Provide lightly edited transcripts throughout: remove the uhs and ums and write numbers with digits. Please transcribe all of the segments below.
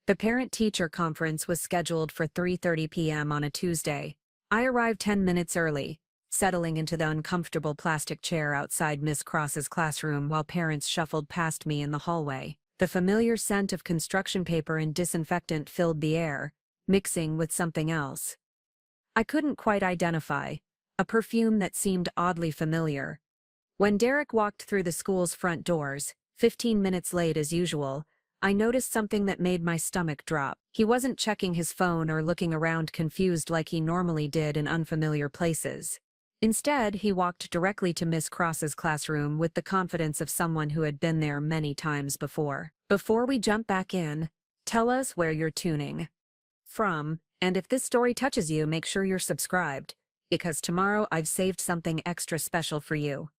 The parent-teacher conference was scheduled for 3:30 p.m. on a Tuesday. I arrived 10 minutes early, settling into the uncomfortable plastic chair outside Miss Cross's classroom while parents shuffled past me in the hallway. The familiar scent of construction paper and disinfectant filled the air, mixing with something else I couldn't quite identify, a perfume that seemed oddly familiar. When Derek walked through the school's front doors, 15 minutes late as usual, I noticed something that made my stomach drop. He wasn't checking his phone or looking around confused like he normally did in unfamiliar places. Instead, he walked directly to Miss Cross's classroom with the confidence of someone who had been there many times before. Before we jump back in, tell us where you're tuning from, and if this story touches you, make sure you're subscribed, because tomorrow I've saved something extra special for you.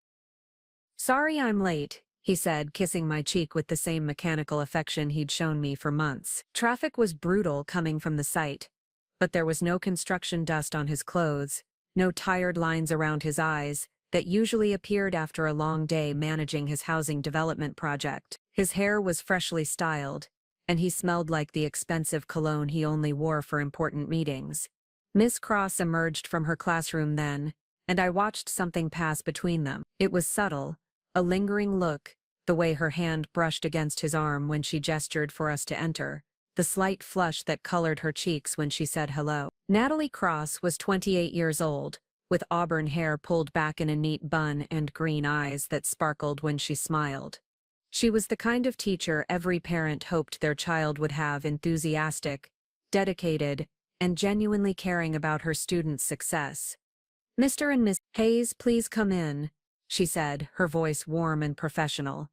Sorry I'm late, he said, kissing my cheek with the same mechanical affection he'd shown me for months. Traffic was brutal coming from the site, but there was no construction dust on his clothes, no tired lines around his eyes that usually appeared after a long day managing his housing development project. His hair was freshly styled, and he smelled like the expensive cologne he only wore for important meetings. Miss Cross emerged from her classroom then, and I watched something pass between them. It was subtle, a lingering look, the way her hand brushed against his arm when she gestured for us to enter, the slight flush that colored her cheeks when she said hello. Natalie Cross was 28 years old, with auburn hair pulled back in a neat bun and green eyes that sparkled when she smiled. She was the kind of teacher every parent hoped their child would have: enthusiastic, dedicated, and genuinely caring about her students' success. "Mr. and Miss Hayes, please come in," she said, her voice warm and professional.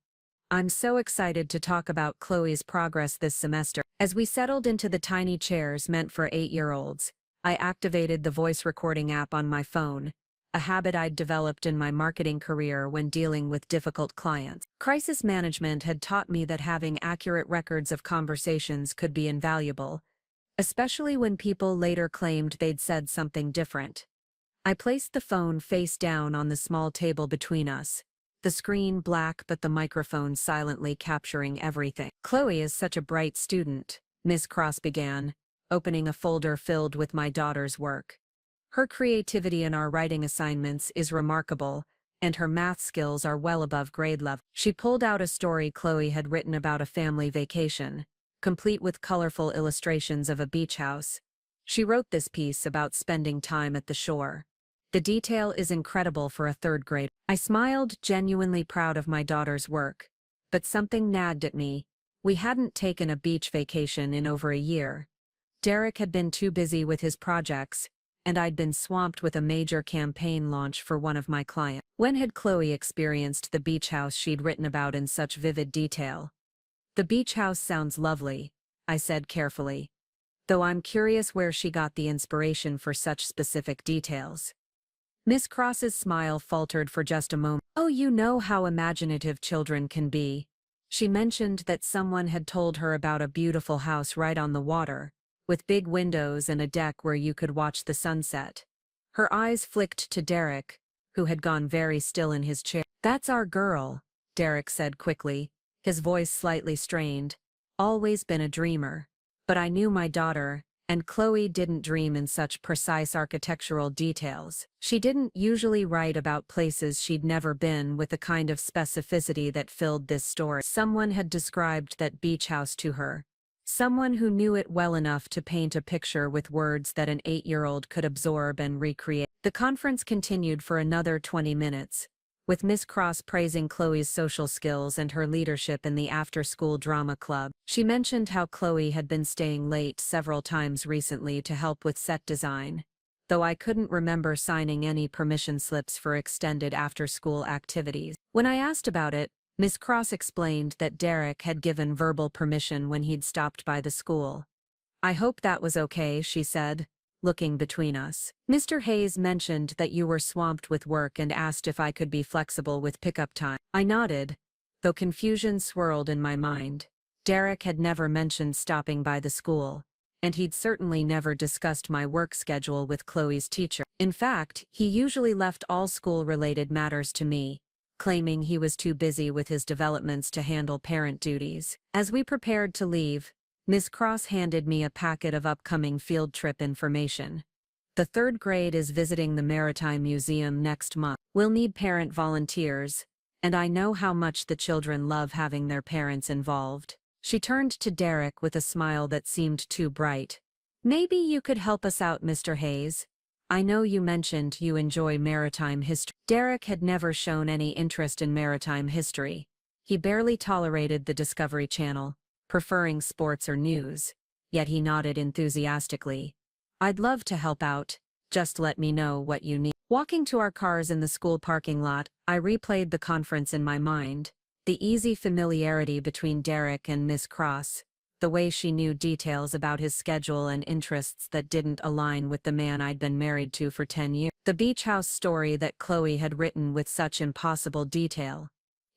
"I'm so excited to talk about Chloe's progress this semester." As we settled into the tiny chairs meant for 8-year-olds, I activated the voice recording app on my phone, a habit I'd developed in my marketing career when dealing with difficult clients. Crisis management had taught me that having accurate records of conversations could be invaluable, especially when people later claimed they'd said something different. I placed the phone face down on the small table between us, the screen black but the microphone silently capturing everything. "Chloe is such a bright student," Miss Cross began, opening a folder filled with my daughter's work. "Her creativity in our writing assignments is remarkable, and her math skills are well above grade level." She pulled out a story Chloe had written about a family vacation, complete with colorful illustrations of a beach house. She wrote this piece about spending time at the shore. "The detail is incredible for a third grader." I smiled, genuinely proud of my daughter's work, but something nagged at me. We hadn't taken a beach vacation in over a year. Derek had been too busy with his projects, and I'd been swamped with a major campaign launch for one of my clients. When had Chloe experienced the beach house she'd written about in such vivid detail? "The beach house sounds lovely," I said carefully, though I'm curious where she got the inspiration for such specific details. Miss Cross's smile faltered for just a moment. "Oh, you know how imaginative children can be." She mentioned that someone had told her about a beautiful house right on the water, with big windows and a deck where you could watch the sunset. Her eyes flicked to Derek, who had gone very still in his chair. "That's our girl," Derek said quickly, his voice slightly strained. "Always been a dreamer. But I knew my daughter, and Chloe didn't dream in such precise architectural details. She didn't usually write about places she'd never been with the kind of specificity that filled this story." Someone had described that beach house to her. Someone who knew it well enough to paint a picture with words that an 8-year-old could absorb and recreate. The conference continued for another 20 minutes, with Miss Cross praising Chloe's social skills and her leadership in the after-school drama club. She mentioned how Chloe had been staying late several times recently to help with set design, though I couldn't remember signing any permission slips for extended after-school activities. When I asked about it, Miss Cross explained that Derek had given verbal permission when he'd stopped by the school. "I hope that was okay," she said, looking between us. "Mr. Hayes mentioned that you were swamped with work and asked if I could be flexible with pickup time." I nodded, though confusion swirled in my mind. Derek had never mentioned stopping by the school, and he'd certainly never discussed my work schedule with Chloe's teacher. In fact, he usually left all school-related matters to me, claiming he was too busy with his developments to handle parent duties. As we prepared to leave, Miss Cross handed me a packet of upcoming field trip information. The third grade is visiting the Maritime Museum next month. We'll need parent volunteers, and I know how much the children love having their parents involved. She turned to Derek with a smile that seemed too bright. Maybe you could help us out, Mr. Hayes. I know you mentioned you enjoy maritime history. Derek had never shown any interest in maritime history. He barely tolerated the Discovery Channel, preferring sports or news, yet he nodded enthusiastically. I'd love to help out, just let me know what you need. Walking to our cars in the school parking lot, I replayed the conference in my mind, the easy familiarity between Derek and Miss Cross, the way she knew details about his schedule and interests that didn't align with the man I'd been married to for 10 years. The beach house story that Chloe had written with such impossible detail.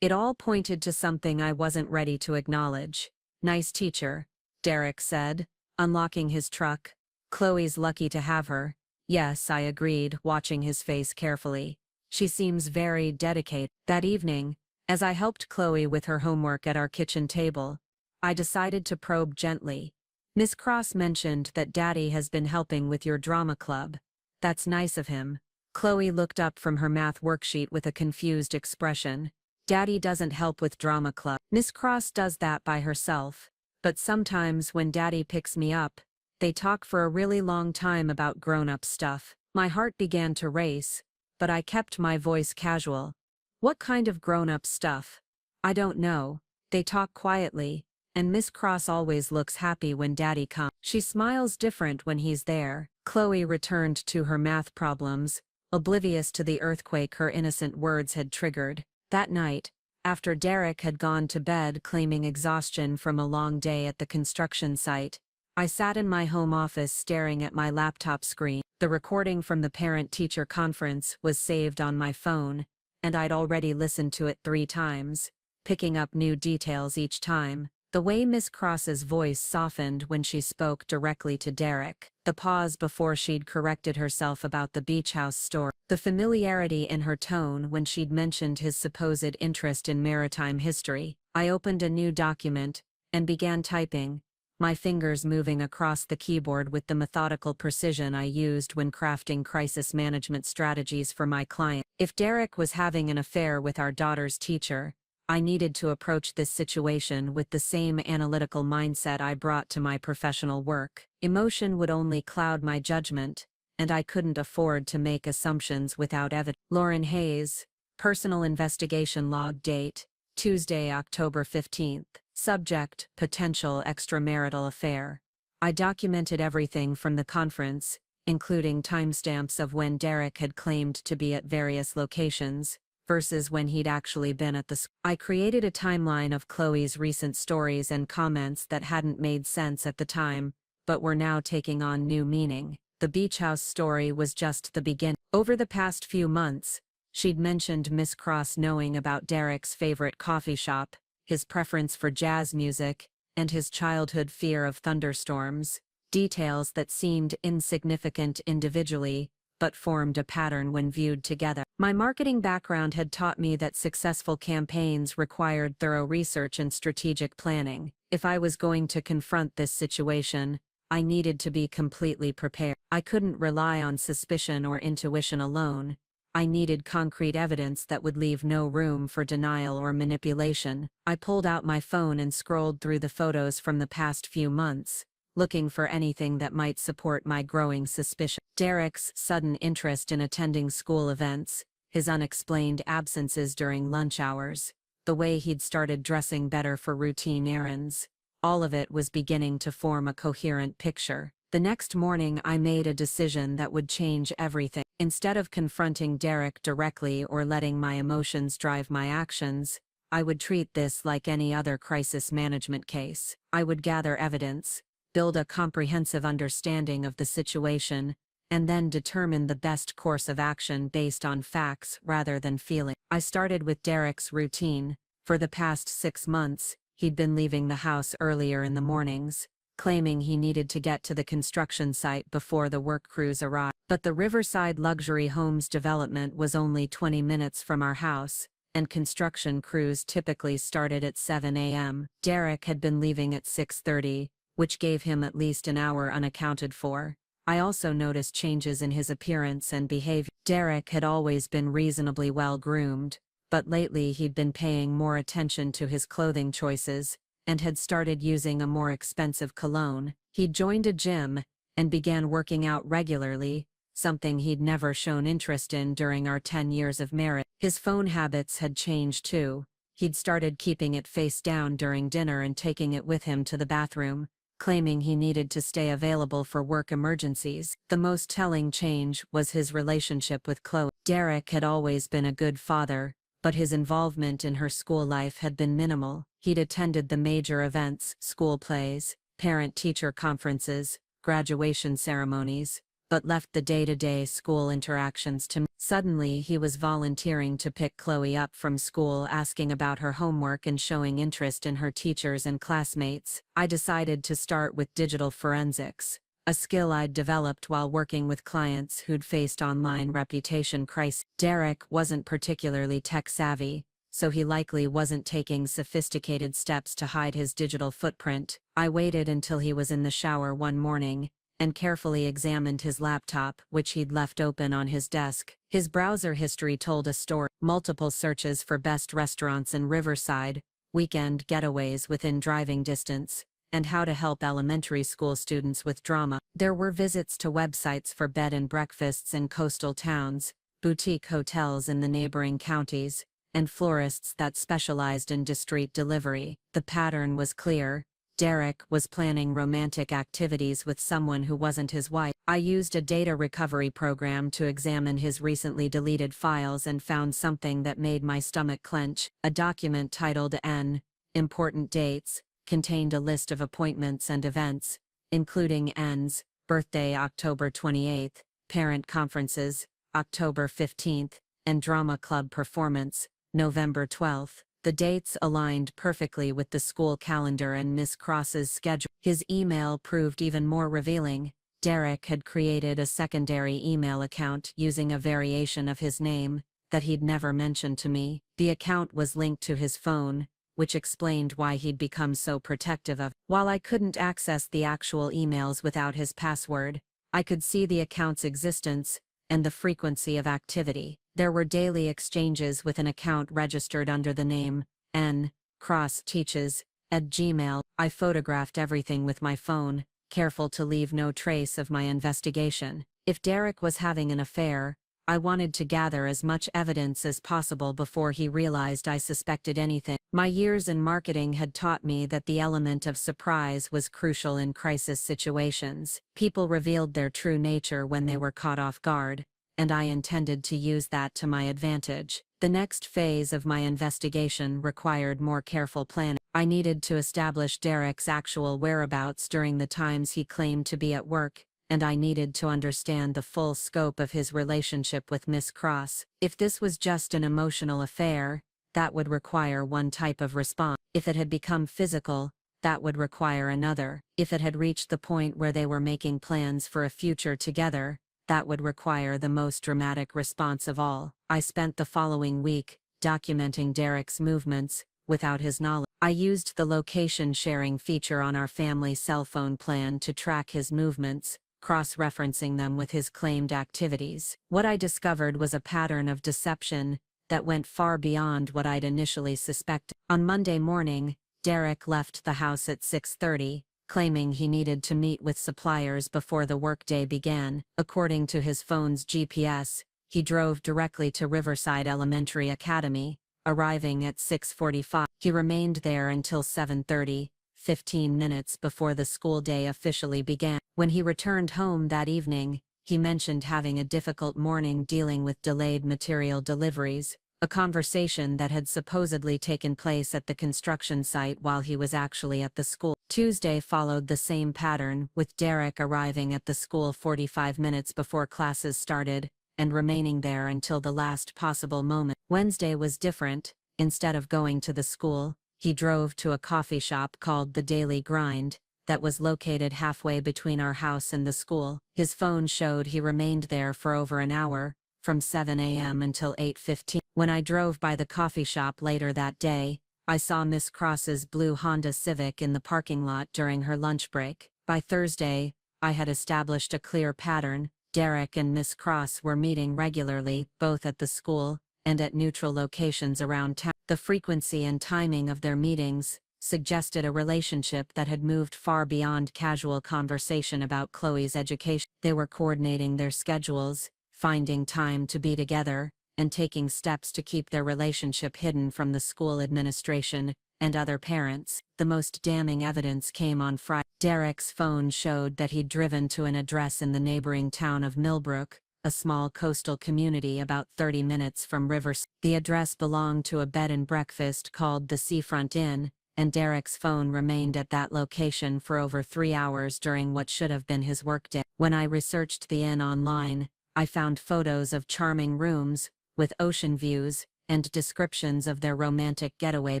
It all pointed to something I wasn't ready to acknowledge. Nice teacher, Derek said, unlocking his truck. Chloe's lucky to have her. Yes, I agreed, watching his face carefully. She seems very dedicated. That evening, as I helped Chloe with her homework at our kitchen table, I decided to probe gently. Miss Cross mentioned that Daddy has been helping with your drama club. That's nice of him. Chloe looked up from her math worksheet with a confused expression. Daddy doesn't help with drama club. Miss Cross does that by herself. But sometimes when Daddy picks me up, they talk for a really long time about grown-up stuff. My heart began to race, but I kept my voice casual. What kind of grown-up stuff? I don't know. They talk quietly, and Miss Cross always looks happy when Daddy comes. She smiles different when he's there. Chloe returned to her math problems, oblivious to the earthquake her innocent words had triggered. That night, after Derek had gone to bed claiming exhaustion from a long day at the construction site, I sat in my home office staring at my laptop screen. The recording from the parent-teacher conference was saved on my phone, and I'd already listened to it 3 times, picking up new details each time. The way Miss Cross's voice softened when she spoke directly to Derek, the pause before she'd corrected herself about the beach house story, the familiarity in her tone when she'd mentioned his supposed interest in maritime history. I opened a new document and began typing, my fingers moving across the keyboard with the methodical precision I used when crafting crisis management strategies for my client. If Derek was having an affair with our daughter's teacher, I needed to approach this situation with the same analytical mindset I brought to my professional work. Emotion would only cloud my judgment, and I couldn't afford to make assumptions without evidence. Lauren Hayes, Personal Investigation Log Date, Tuesday, October 15th. Subject, Potential Extramarital Affair. I documented everything from the conference, including timestamps of when Derek had claimed to be at various locations, versus when he'd actually been at the school. I created a timeline of Chloe's recent stories and comments that hadn't made sense at the time, but were now taking on new meaning. The beach house story was just the beginning. Over the past few months, she'd mentioned Miss Cross knowing about Derek's favorite coffee shop, his preference for jazz music, and his childhood fear of thunderstorms, details that seemed insignificant individually, but formed a pattern when viewed together. My marketing background had taught me that successful campaigns required thorough research and strategic planning. If I was going to confront this situation, I needed to be completely prepared. I couldn't rely on suspicion or intuition alone. I needed concrete evidence that would leave no room for denial or manipulation. I pulled out my phone and scrolled through the photos from the past few months, looking for anything that might support my growing suspicion. Derek's sudden interest in attending school events, his unexplained absences during lunch hours, the way he'd started dressing better for routine errands, all of it was beginning to form a coherent picture. The next morning I made a decision that would change everything. Instead of confronting Derek directly or letting my emotions drive my actions, I would treat this like any other crisis management case. I would gather evidence, build a comprehensive understanding of the situation, and then determine the best course of action based on facts rather than feeling. I started with Derek's routine. For the past 6 months, he'd been leaving the house earlier in the mornings, claiming he needed to get to the construction site before the work crews arrived. But the Riverside Luxury Homes development was only 20 minutes from our house, and construction crews typically started at 7 a.m. Derek had been leaving at 6:30, which gave him at least an hour unaccounted for. I also noticed changes in his appearance and behavior. Derek had always been reasonably well groomed, but lately he'd been paying more attention to his clothing choices and had started using a more expensive cologne. He'd joined a gym and began working out regularly, something he'd never shown interest in during our 10 years of marriage. His phone habits had changed too. He'd started keeping it face down during dinner and taking it with him to the bathroom, claiming he needed to stay available for work emergencies. The most telling change was his relationship with Chloe. Derek had always been a good father, but his involvement in her school life had been minimal. He'd attended the major events, school plays, parent-teacher conferences, graduation ceremonies, but left the day-to-day school interactions to me. Suddenly he was volunteering to pick Chloe up from school, asking about her homework and showing interest in her teachers and classmates. I decided to start with digital forensics, a skill I'd developed while working with clients who'd faced online reputation crises. Derek wasn't particularly tech-savvy, so he likely wasn't taking sophisticated steps to hide his digital footprint. I waited until he was in the shower one morning and carefully examined his laptop, which he'd left open on his desk. His browser history told a story: multiple searches for best restaurants in Riverside, weekend getaways within driving distance, and how to help elementary school students with drama. There were visits to websites for bed and breakfasts in coastal towns, boutique hotels in the neighboring counties, and florists that specialized in discreet delivery. The pattern was clear. Derek was planning romantic activities with someone who wasn't his wife. I used a data recovery program to examine his recently deleted files and found something that made my stomach clench. A document titled N. Important Dates contained a list of appointments and events, including N's birthday October 28th, parent conferences, October 15th, and drama club performance, November 12th. The dates aligned perfectly with the school calendar and Miss Cross's schedule. His email proved even more revealing. Derek had created a secondary email account using a variation of his name that he'd never mentioned to me. The account was linked to his phone, which explained why he'd become so protective of. While I couldn't access the actual emails without his password, I could see the account's existence and the frequency of activity. There were daily exchanges with an account registered under the name N. Cross Teaches at Gmail. I photographed everything with my phone, careful to leave no trace of my investigation. If Derek was having an affair, I wanted to gather as much evidence as possible before he realized I suspected anything. My years in marketing had taught me that the element of surprise was crucial in crisis situations. People revealed their true nature when they were caught off guard, and I intended to use that to my advantage. The next phase of my investigation required more careful planning. I needed to establish Derek's actual whereabouts during the times he claimed to be at work, and I needed to understand the full scope of his relationship with Miss Cross. If this was just an emotional affair, that would require one type of response. If it had become physical, that would require another. If it had reached the point where they were making plans for a future together, that would require the most dramatic response of all. I spent the following week documenting Derek's movements without his knowledge. I used the location sharing feature on our family cell phone plan to track his movements, cross-referencing them with his claimed activities. What I discovered was a pattern of deception that went far beyond what I'd initially suspected. On Monday morning, Derek left the house at 6:30, claiming he needed to meet with suppliers before the workday began. According to his phone's GPS, he drove directly to Riverside Elementary Academy, arriving at 6:45. He remained there until 7:30, 15 minutes before the school day officially began. When he returned home that evening, he mentioned having a difficult morning dealing with delayed material deliveries, a conversation that had supposedly taken place at the construction site while he was actually at the school. Tuesday followed the same pattern, with Derek arriving at the school 45 minutes before classes started, and remaining there until the last possible moment. Wednesday was different. Instead of going to the school, he drove to a coffee shop called The Daily Grind, that was located halfway between our house and the school. His phone showed he remained there for over an hour, from 7 a.m. until 8:15. When I drove by the coffee shop later that day, I saw Miss Cross's blue Honda Civic in the parking lot during her lunch break. By Thursday, I had established a clear pattern. Derek and Miss Cross were meeting regularly, both at the school and at neutral locations around town. The frequency and timing of their meetings suggested a relationship that had moved far beyond casual conversation about Chloe's education. They were coordinating their schedules, finding time to be together, and taking steps to keep their relationship hidden from the school administration and other parents. The most damning evidence came on Friday. Derek's phone showed that he'd driven to an address in the neighboring town of Millbrook, a small coastal community about 30 minutes from Riverside. The address belonged to a bed and breakfast called the Seafront Inn, and Derek's phone remained at that location for over 3 hours during what should have been his workday. When I researched the inn online, I found photos of charming rooms, with ocean views, and descriptions of their romantic getaway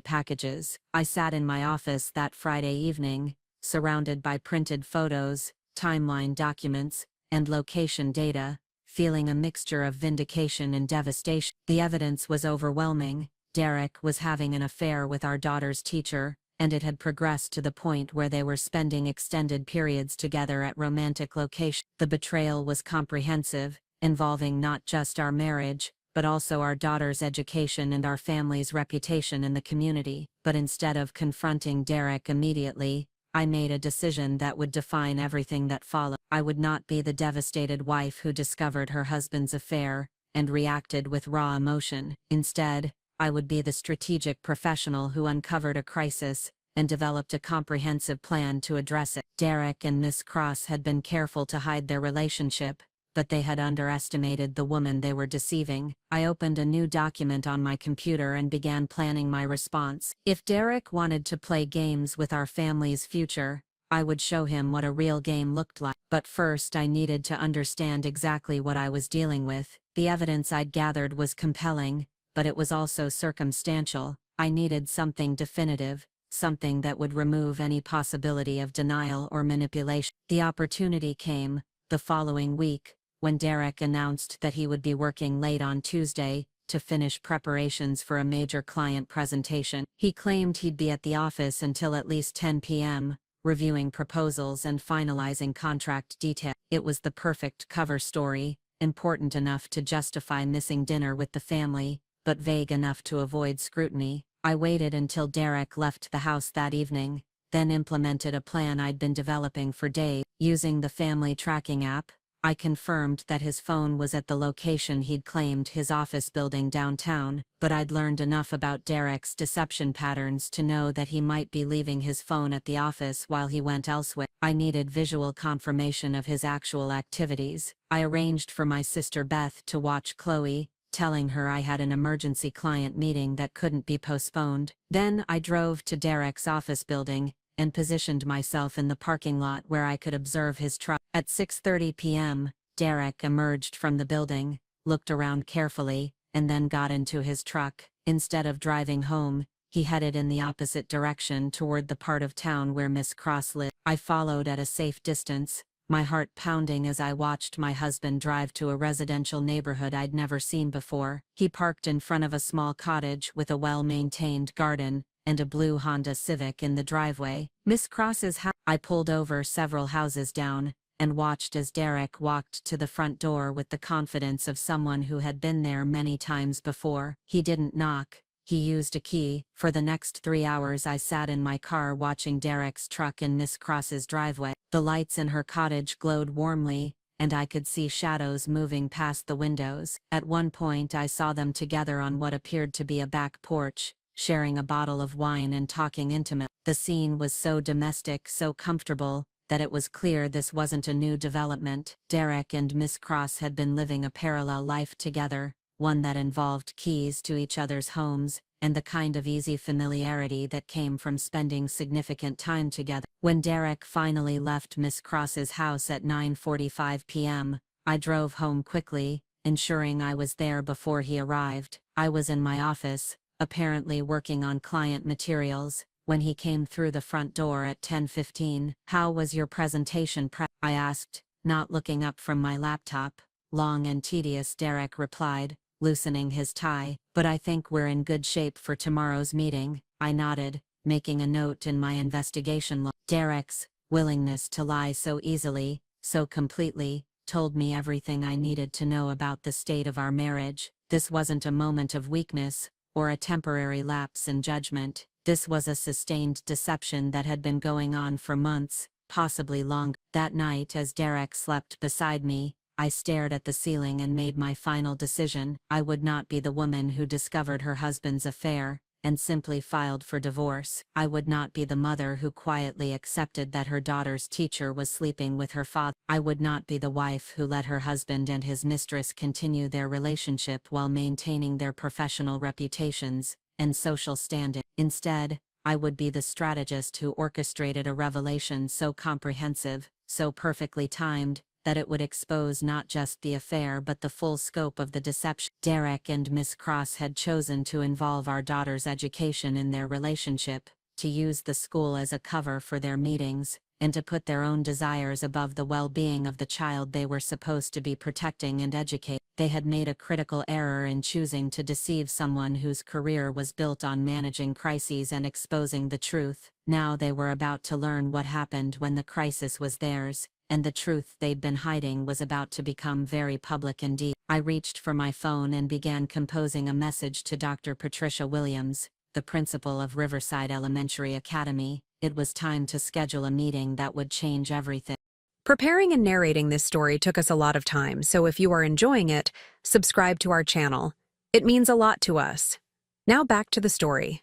packages. I sat in my office that Friday evening, surrounded by printed photos, timeline documents, and location data, feeling a mixture of vindication and devastation. The evidence was overwhelming. Derek was having an affair with our daughter's teacher, and it had progressed to the point where they were spending extended periods together at romantic locations. The betrayal was comprehensive, involving not just our marriage, but also our daughter's education and our family's reputation in the community. But instead of confronting Derek immediately, I made a decision that would define everything that followed. I would not be the devastated wife who discovered her husband's affair and reacted with raw emotion. Instead, I would be the strategic professional who uncovered a crisis and developed a comprehensive plan to address it. Derek and Miss Cross had been careful to hide their relationship, but they had underestimated the woman they were deceiving. I opened a new document on my computer and began planning my response. If Derek wanted to play games with our family's future, I would show him what a real game looked like. But first I needed to understand exactly what I was dealing with. The evidence I'd gathered was compelling, but it was also circumstantial. I needed something definitive, something that would remove any possibility of denial or manipulation. The opportunity came the following week, when Derek announced that he would be working late on Tuesday to finish preparations for a major client presentation. He claimed he'd be at the office until at least 10 p.m., reviewing proposals and finalizing contract details. It was the perfect cover story, important enough to justify missing dinner with the family, but vague enough to avoid scrutiny. I waited until Derek left the house that evening, then implemented a plan I'd been developing for days. Using the family tracking app, I confirmed that his phone was at the location he'd claimed, his office building downtown, but I'd learned enough about Derek's deception patterns to know that he might be leaving his phone at the office while he went elsewhere. I needed visual confirmation of his actual activities. I arranged for my sister Beth to watch Chloe, telling her I had an emergency client meeting that couldn't be postponed. Then I drove to Derek's office building and positioned myself in the parking lot where I could observe his truck. At 6:30 p.m., Derek emerged from the building, looked around carefully, and then got into his truck. Instead of driving home, he headed in the opposite direction toward the part of town where Miss Cross lived. I followed at a safe distance, my heart pounding as I watched my husband drive to a residential neighborhood I'd never seen before. He parked in front of a small cottage with a well-maintained garden and a blue Honda Civic in the driveway. Miss Cross's house. I pulled over several houses down and watched as Derek walked to the front door with the confidence of someone who had been there many times before. He didn't knock. He used a key. For the next 3 hours I sat in my car watching Derek's truck in Miss Cross's driveway. The lights in her cottage glowed warmly, and I could see shadows moving past the windows. At one point I saw them together on what appeared to be a back porch, sharing a bottle of wine and talking intimately. The scene was so domestic, so comfortable, that it was clear this wasn't a new development. Derek and Miss Cross had been living a parallel life together, one that involved keys to each other's homes, and the kind of easy familiarity that came from spending significant time together. When Derek finally left Miss Cross's house at 9:45 p.m., I drove home quickly, ensuring I was there before he arrived. I was in my office, apparently working on client materials, when he came through the front door at 10:15. "How was your presentation prep?" I asked, not looking up from my laptop. "Long and tedious," Derek replied, loosening his tie, "but I think we're in good shape for tomorrow's meeting." I nodded, making a note in my investigation log. Derek's willingness to lie so easily, so completely, told me everything I needed to know about the state of our marriage. This wasn't a moment of weakness, or a temporary lapse in judgment. This was a sustained deception that had been going on for months, possibly longer. That night, as Derek slept beside me, I stared at the ceiling and made my final decision. I would not be the woman who discovered her husband's affair and simply filed for divorce. I would not be the mother who quietly accepted that her daughter's teacher was sleeping with her father. I would not be the wife who let her husband and his mistress continue their relationship while maintaining their professional reputations and social standing. Instead, I would be the strategist who orchestrated a revelation so comprehensive, so perfectly timed, that it would expose not just the affair but the full scope of the deception. Derek and Miss Cross had chosen to involve our daughter's education in their relationship, to use the school as a cover for their meetings, and to put their own desires above the well-being of the child they were supposed to be protecting and educating. They had made a critical error in choosing to deceive someone whose career was built on managing crises and exposing the truth. Now they were about to learn what happened when the crisis was theirs, and the truth they'd been hiding was about to become very public indeed. I reached for my phone and began composing a message to Dr. Patricia Williams, the principal of Riverside Elementary Academy. It was time to schedule a meeting that would change everything. Preparing and narrating this story took us a lot of time, so if you are enjoying it, subscribe to our channel. It means a lot to us. Now back to the story.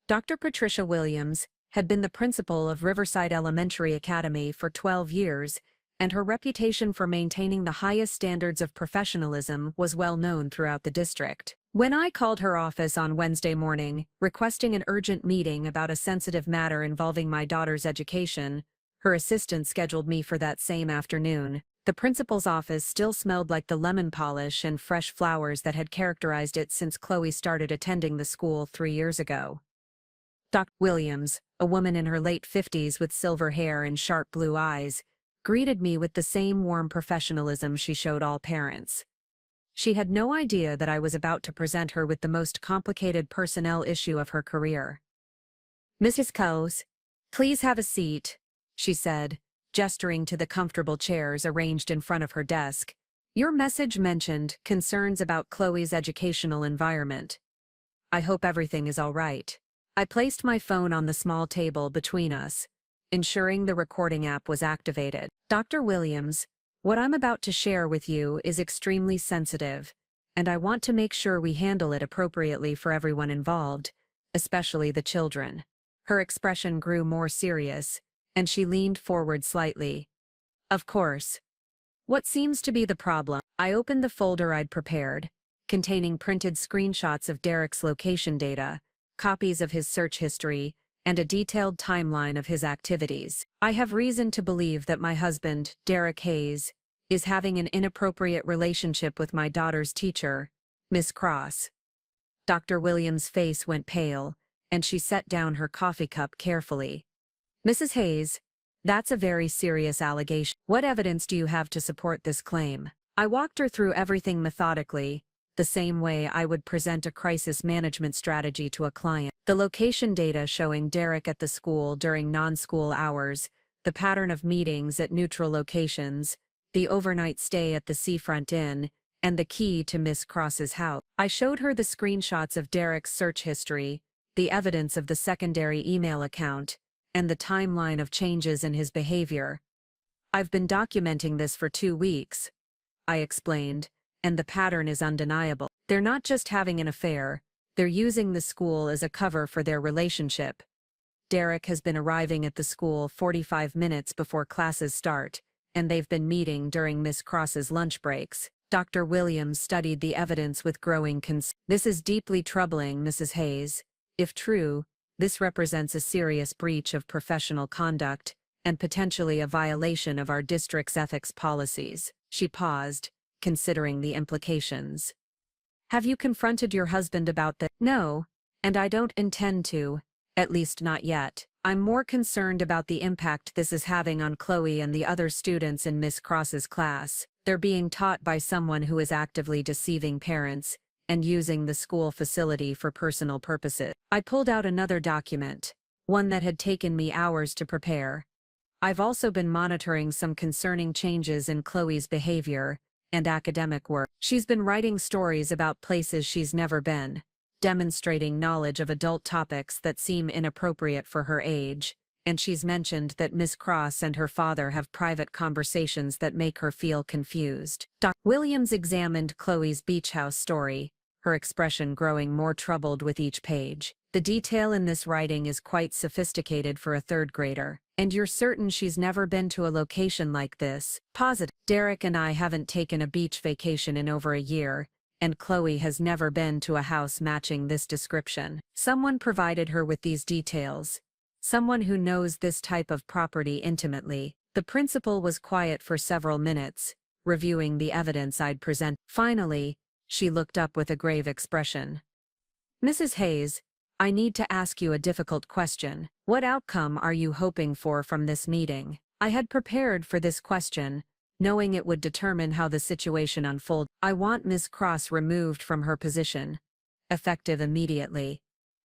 Dr. Patricia Williams had been the principal of Riverside Elementary Academy for 12 years, and her reputation for maintaining the highest standards of professionalism was well known throughout the district. When I called her office on Wednesday morning, requesting an urgent meeting about a sensitive matter involving my daughter's education, her assistant scheduled me for that same afternoon. The principal's office still smelled like the lemon polish and fresh flowers that had characterized it since Chloe started attending the school 3 years ago. Dr. Williams, a woman in her late 50s with silver hair and sharp blue eyes, greeted me with the same warm professionalism she showed all parents. She had no idea that I was about to present her with the most complicated personnel issue of her career. "Mrs. Coase, please have a seat," she said, gesturing to the comfortable chairs arranged in front of her desk. "Your message mentioned concerns about Chloe's educational environment. I hope everything is all right." I placed my phone on the small table between us, ensuring the recording app was activated. "Dr. Williams, what I'm about to share with you is extremely sensitive, and I want to make sure we handle it appropriately for everyone involved, especially the children." Her expression grew more serious, and she leaned forward slightly. "Of course. What seems to be the problem?" I opened the folder I'd prepared, containing printed screenshots of Derek's location data, copies of his search history, and a detailed timeline of his activities. "I have reason to believe that my husband, Derek Hayes, is having an inappropriate relationship with my daughter's teacher, Miss Cross." Dr. Williams' face went pale, and she set down her coffee cup carefully. "Mrs. Hayes, that's a very serious allegation. What evidence do you have to support this claim?" I walked her through everything methodically, the same way I would present a crisis management strategy to a client. The location data showing Derek at the school during non-school hours, the pattern of meetings at neutral locations, the overnight stay at the Seafront Inn, and the key to Miss Cross's house. I showed her the screenshots of Derek's search history, the evidence of the secondary email account, and the timeline of changes in his behavior. "I've been documenting this for 2 weeks," I explained, "and the pattern is undeniable. They're not just having an affair, they're using the school as a cover for their relationship. Derek has been arriving at the school 45 minutes before classes start, and they've been meeting during Miss Cross's lunch breaks." Dr. Williams studied the evidence with growing concern. "This is deeply troubling, Mrs. Hayes. If true, this represents a serious breach of professional conduct and potentially a violation of our district's ethics policies." She paused, considering the implications. "Have you confronted your husband about this?" "No, and I don't intend to, at least not yet. I'm more concerned about the impact this is having on Chloe and the other students in Miss Cross's class. They're being taught by someone who is actively deceiving parents, and using the school facility for personal purposes. I pulled out another document, one that had taken me hours to prepare. I've also been monitoring some concerning changes in Chloe's behavior and academic work. She's been writing stories about places she's never been, demonstrating knowledge of adult topics that seem inappropriate for her age, and she's mentioned that Miss Cross and her father have private conversations that make her feel confused. Dr. Williams examined Chloe's beach house story, her expression growing more troubled with each page. The detail in this writing is quite sophisticated for a third grader. And you're certain she's never been to a location like this? Positive. Derek and I haven't taken a beach vacation in over a year, and Chloe has never been to a house matching this description. Someone provided her with these details. Someone who knows this type of property intimately. The principal was quiet for several minutes, reviewing the evidence I'd present. Finally, she looked up with a grave expression. Mrs. Hayes, I need to ask you a difficult question. What outcome are you hoping for from this meeting? I had prepared for this question, knowing it would determine how the situation unfolded. I want Miss Cross removed from her position, effective immediately.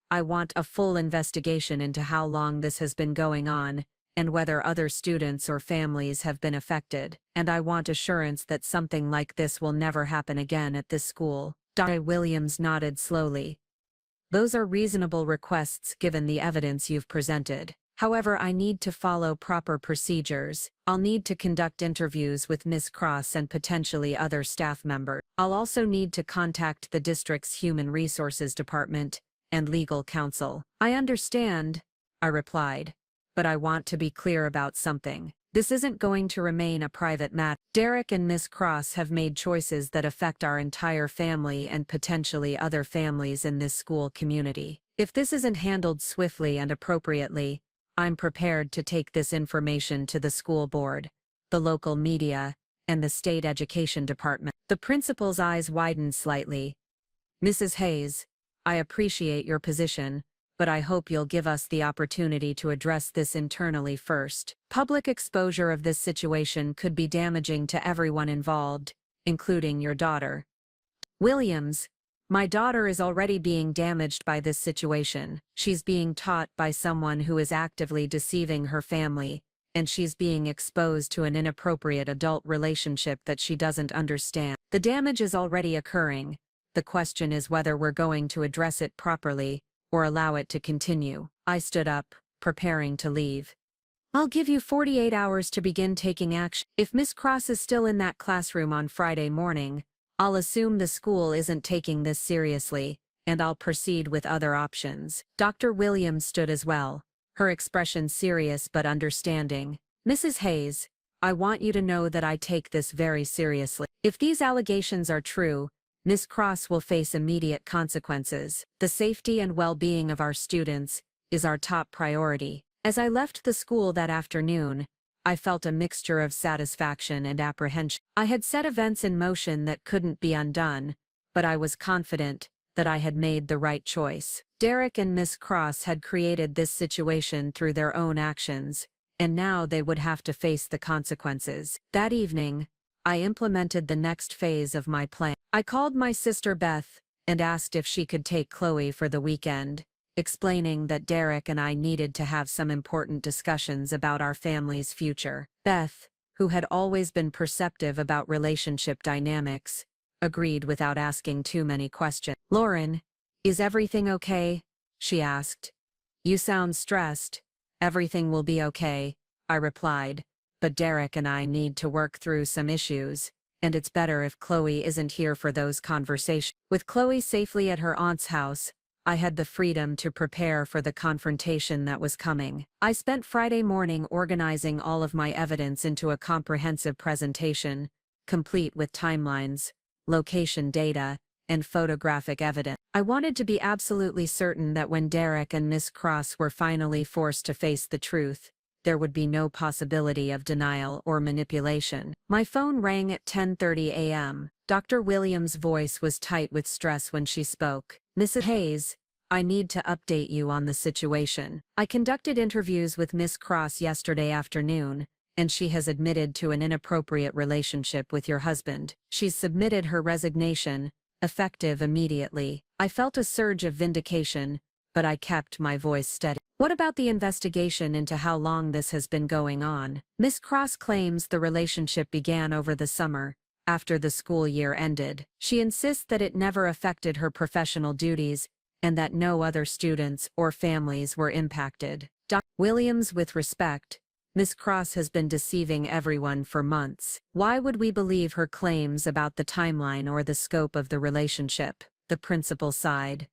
I want a full investigation into how long this has been going on, and whether other students or families have been affected. And I want assurance that something like this will never happen again at this school. Dr. Williams nodded slowly. Those are reasonable requests given the evidence you've presented. However, I need to follow proper procedures. I'll need to conduct interviews with Miss Cross and potentially other staff members. I'll also need to contact the district's Human Resources Department and legal counsel. I understand, I replied, but I want to be clear about something. This isn't going to remain a private matter. Derek and Miss Cross have made choices that affect our entire family and potentially other families in this school community. If this isn't handled swiftly and appropriately, I'm prepared to take this information to the school board, the local media, and the state education department. The principal's eyes widened slightly. Mrs. Hayes, I appreciate your position, but I hope you'll give us the opportunity to address this internally first. Public exposure of this situation could be damaging to everyone involved, including your daughter. Williams, my daughter is already being damaged by this situation. She's being taught by someone who is actively deceiving her family, and she's being exposed to an inappropriate adult relationship that she doesn't understand. The damage is already occurring. The question is whether we're going to address it properly, or allow it to continue. I stood up, preparing to leave. I'll give you 48 hours to begin taking action. If Miss Cross is still in that classroom on Friday morning, I'll assume the school isn't taking this seriously, and I'll proceed with other options. Dr. Williams stood as well, her expression serious but understanding. Mrs. Hayes, I want you to know that I take this very seriously. If these allegations are true, Miss Cross will face immediate consequences. The safety and well-being of our students is our top priority. As I left the school that afternoon, I felt a mixture of satisfaction and apprehension. I had set events in motion that couldn't be undone, but I was confident that I had made the right choice. Derek and Miss Cross had created this situation through their own actions, and now they would have to face the consequences. That evening, I implemented the next phase of my plan. I called my sister Beth and asked if she could take Chloe for the weekend, explaining that Derek and I needed to have some important discussions about our family's future. Beth, who had always been perceptive about relationship dynamics, agreed without asking too many questions. Lauren, is everything okay? She asked. You sound stressed. Everything will be okay, I replied, but Derek and I need to work through some issues, and it's better if Chloe isn't here for those conversations. With Chloe safely at her aunt's house, I had the freedom to prepare for the confrontation that was coming. I spent Friday morning organizing all of my evidence into a comprehensive presentation, complete with timelines, location data, and photographic evidence. I wanted to be absolutely certain that when Derek and Miss Cross were finally forced to face the truth, there would be no possibility of denial or manipulation. My phone rang at 10:30 a.m. Dr. Williams' voice was tight with stress when she spoke. Mrs. Hayes, I need to update you on the situation. I conducted interviews with Miss Cross yesterday afternoon, and she has admitted to an inappropriate relationship with your husband. She's submitted her resignation, effective immediately. I felt a surge of vindication, but I kept my voice steady. What about the investigation into how long this has been going on? Miss Cross claims the relationship began over the summer, after the school year ended. She insists that it never affected her professional duties, and that no other students or families were impacted. Dr. Williams, with respect, Miss Cross has been deceiving everyone for months. Why would we believe her claims about the timeline or the scope of the relationship? The principal sighed.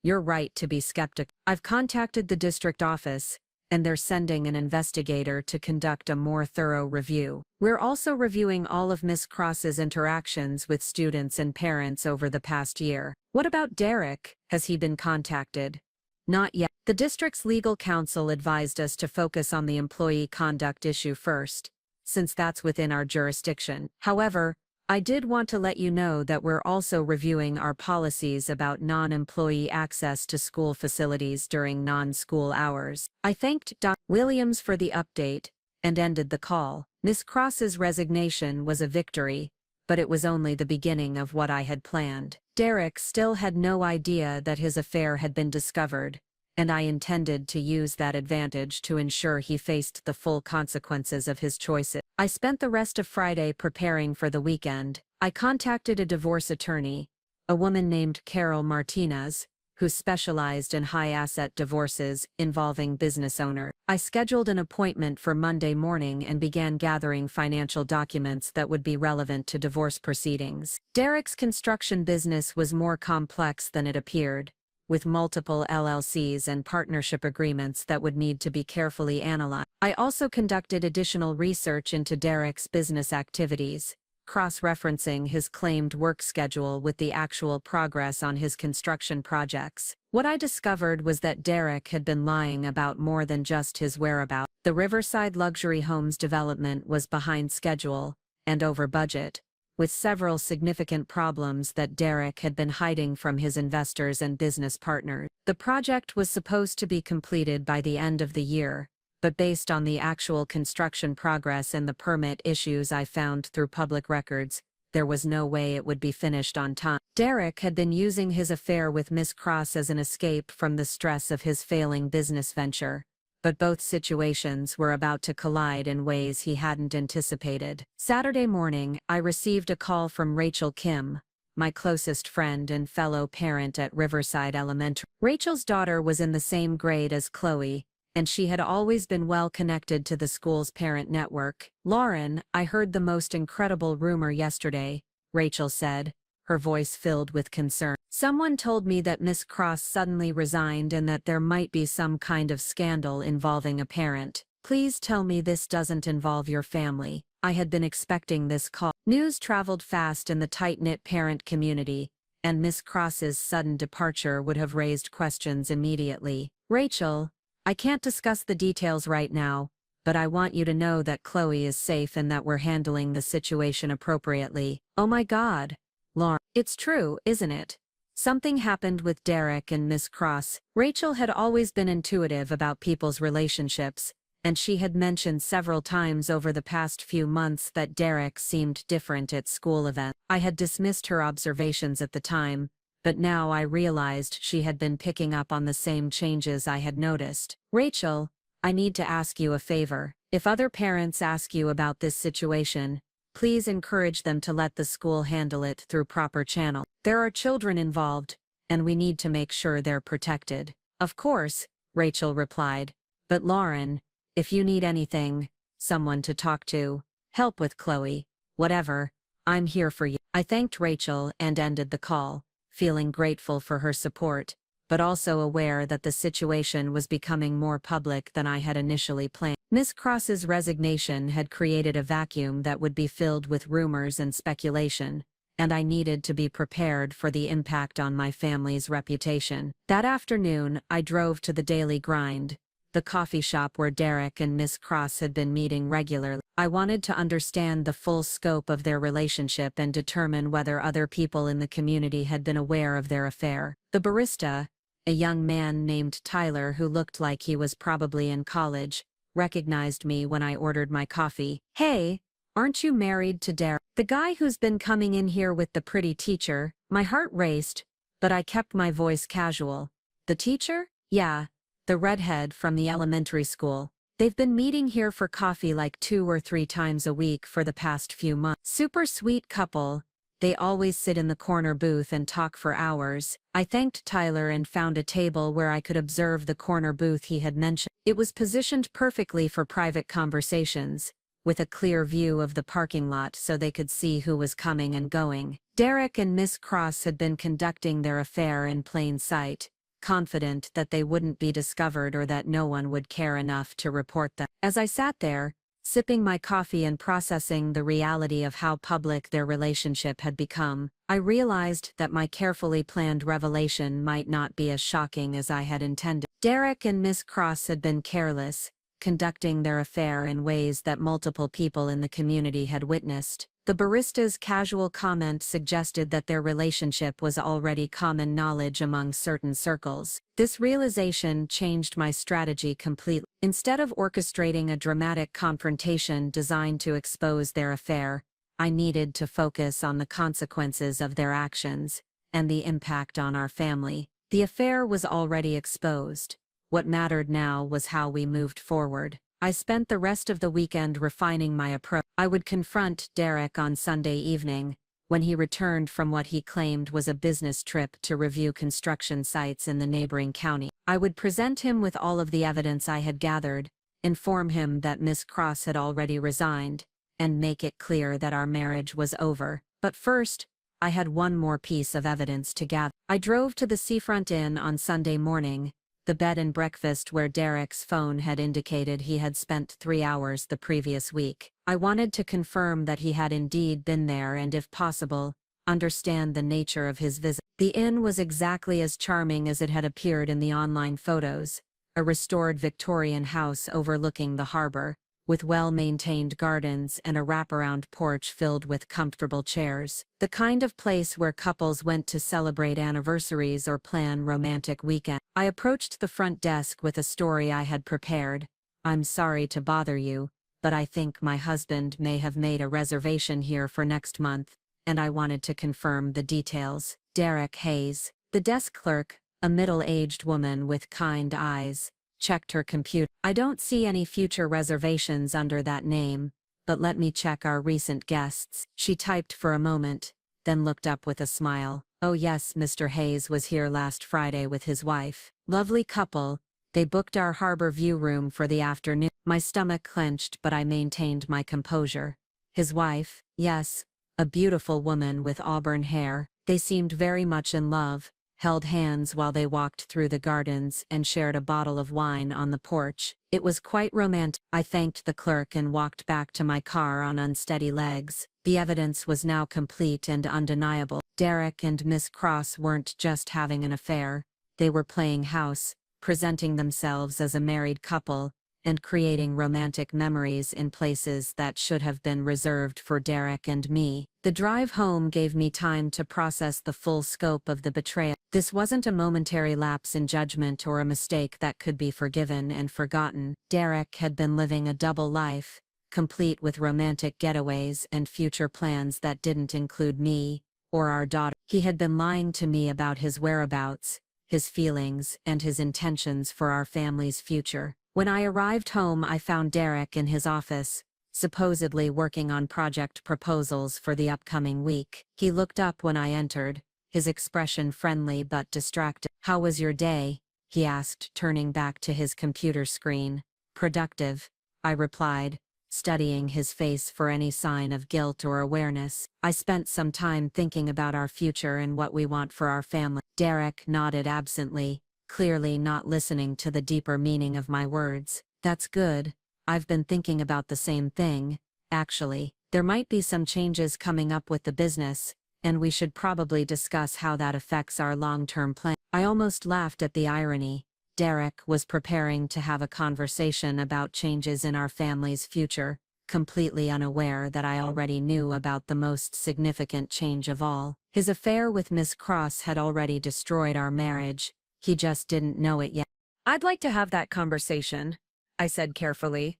You're right to be skeptical. I've contacted the district office, and they're sending an investigator to conduct a more thorough review. We're also reviewing all of Miss Cross's interactions with students and parents over the past year. What about Derek? Has he been contacted? Not yet. The district's legal counsel advised us to focus on the employee conduct issue first, since that's within our jurisdiction. However, I did want to let you know that we're also reviewing our policies about non-employee access to school facilities during non-school hours. I thanked Dr. Williams for the update and ended the call. Miss Cross's resignation was a victory, but it was only the beginning of what I had planned. Derek still had no idea that his affair had been discovered, and I intended to use that advantage to ensure he faced the full consequences of his choices. I spent the rest of Friday preparing for the weekend. I contacted a divorce attorney, a woman named Carol Martinez, who specialized in high-asset divorces involving business owners. I scheduled an appointment for Monday morning and began gathering financial documents that would be relevant to divorce proceedings. Derek's construction business was more complex than it appeared, with multiple LLCs and partnership agreements that would need to be carefully analyzed. I also conducted additional research into Derek's business activities, cross-referencing his claimed work schedule with the actual progress on his construction projects. What I discovered was that Derek had been lying about more than just his whereabouts. The Riverside Luxury Homes development was behind schedule and over budget, with several significant problems that Derek had been hiding from his investors and business partners. The project was supposed to be completed by the end of the year, but based on the actual construction progress and the permit issues I found through public records, there was no way it would be finished on time. Derek had been using his affair with Miss Cross as an escape from the stress of his failing business venture, but both situations were about to collide in ways he hadn't anticipated. Saturday morning, I received a call from Rachel Kim, my closest friend and fellow parent at Riverside Elementary. Rachel's daughter was in the same grade as Chloe, and she had always been well connected to the school's parent network. Lauren, I heard the most incredible rumor yesterday, Rachel said, her voice filled with concern. Someone told me that Miss Cross suddenly resigned and that there might be some kind of scandal involving a parent. Please tell me this doesn't involve your family. I had been expecting this call. News traveled fast in the tight-knit parent community, and Miss Cross's sudden departure would have raised questions immediately. Rachel, I can't discuss the details right now, but I want you to know that Chloe is safe and that we're handling the situation appropriately. Oh my God, Lauren. It's true, isn't it? Something happened with Derek and Miss Cross. Rachel had always been intuitive about people's relationships, and she had mentioned several times over the past few months that Derek seemed different at school events. I had dismissed her observations at the time, but now I realized she had been picking up on the same changes I had noticed. Rachel, I need to ask you a favor. If other parents ask you about this situation, please encourage them to let the school handle it through proper channels. There are children involved, and we need to make sure they're protected. Of course, Rachel replied. But Lauren, if you need anything, someone to talk to, help with Chloe, whatever, I'm here for you. I thanked Rachel and ended the call, feeling grateful for her support, but also aware that the situation was becoming more public than I had initially planned. Miss Cross's resignation had created a vacuum that would be filled with rumors and speculation, and I needed to be prepared for the impact on my family's reputation. That afternoon, I drove to the Daily Grind, the coffee shop where Derek and Miss Cross had been meeting regularly. I wanted to understand the full scope of their relationship and determine whether other people in the community had been aware of their affair. The barista, a young man named Tyler who looked like he was probably in college, recognized me when I ordered my coffee. Hey, aren't you married to Derek? The guy who's been coming in here with the pretty teacher, My heart raced, but I kept my voice casual. The teacher? Yeah, the redhead from the elementary school. They've been meeting here for coffee like 2 or 3 times a week for the past few months. Super sweet couple. They always sit in the corner booth and talk for hours. I thanked Tyler and found a table where I could observe the corner booth he had mentioned. It was positioned perfectly for private conversations, with a clear view of the parking lot so they could see who was coming and going. Derek and Miss Cross had been conducting their affair in plain sight, confident that they wouldn't be discovered or that no one would care enough to report them. As I sat there, sipping my coffee and processing the reality of how public their relationship had become, I realized that my carefully planned revelation might not be as shocking as I had intended. Derek and Miss Cross had been careless, conducting their affair in ways that multiple people in the community had witnessed. The barista's casual comment suggested that their relationship was already common knowledge among certain circles. This realization changed my strategy completely. Instead of orchestrating a dramatic confrontation designed to expose their affair, I needed to focus on the consequences of their actions and the impact on our family. The affair was already exposed. What mattered now was how we moved forward. I spent the rest of the weekend refining my approach. I would confront Derek on Sunday evening, when he returned from what he claimed was a business trip to review construction sites in the neighboring county. I would present him with all of the evidence I had gathered, inform him that Miss Cross had already resigned, and make it clear that our marriage was over. But first, I had one more piece of evidence to gather. I drove to the Seafront Inn on Sunday morning, the bed and breakfast where Derek's phone had indicated he had spent 3 hours the previous week. I wanted to confirm that he had indeed been there and, if possible, understand the nature of his visit. The inn was exactly as charming as it had appeared in the online photos, a restored Victorian house overlooking the harbor, with well-maintained gardens and a wraparound porch filled with comfortable chairs. The kind of place where couples went to celebrate anniversaries or plan romantic weekends. I approached the front desk with a story I had prepared. I'm sorry to bother you, but I think my husband may have made a reservation here for next month, and I wanted to confirm the details. Derek Hayes, the desk clerk, a middle-aged woman with kind eyes, checked her computer. I don't see any future reservations under that name, but let me check our recent guests. She typed for a moment, then looked up with a smile. Oh yes, Mr. Hayes was here last Friday with his wife. Lovely couple. They booked our harbor view room for the afternoon. My stomach clenched, but I maintained my composure. His wife, yes, a beautiful woman with auburn hair. They seemed very much in love, held hands while they walked through the gardens and shared a bottle of wine on the porch. It was quite romantic. I thanked the clerk and walked back to my car on unsteady legs. The evidence was now complete and undeniable. Derek and Miss Cross weren't just having an affair. They were playing house, presenting themselves as a married couple, and creating romantic memories in places that should have been reserved for Derek and me. The drive home gave me time to process the full scope of the betrayal. This wasn't a momentary lapse in judgment or a mistake that could be forgiven and forgotten. Derek had been living a double life, complete with romantic getaways and future plans that didn't include me or our daughter. He had been lying to me about his whereabouts, his feelings, and his intentions for our family's future. When I arrived home, I found Derek in his office, supposedly working on project proposals for the upcoming week. He looked up when I entered, his expression friendly but distracted. How was your day? He asked, turning back to his computer screen. Productive, I replied, studying his face for any sign of guilt or awareness. I spent some time thinking about our future and what we want for our family. Derek nodded absently, clearly not listening to the deeper meaning of my words. That's good. I've been thinking about the same thing, actually. There might be some changes coming up with the business, and we should probably discuss how that affects our long-term plan. I almost laughed at the irony. Derek was preparing to have a conversation about changes in our family's future, completely unaware that I already knew about the most significant change of all. His affair with Miss Cross had already destroyed our marriage. He just didn't know it yet. I'd like to have that conversation, I said carefully.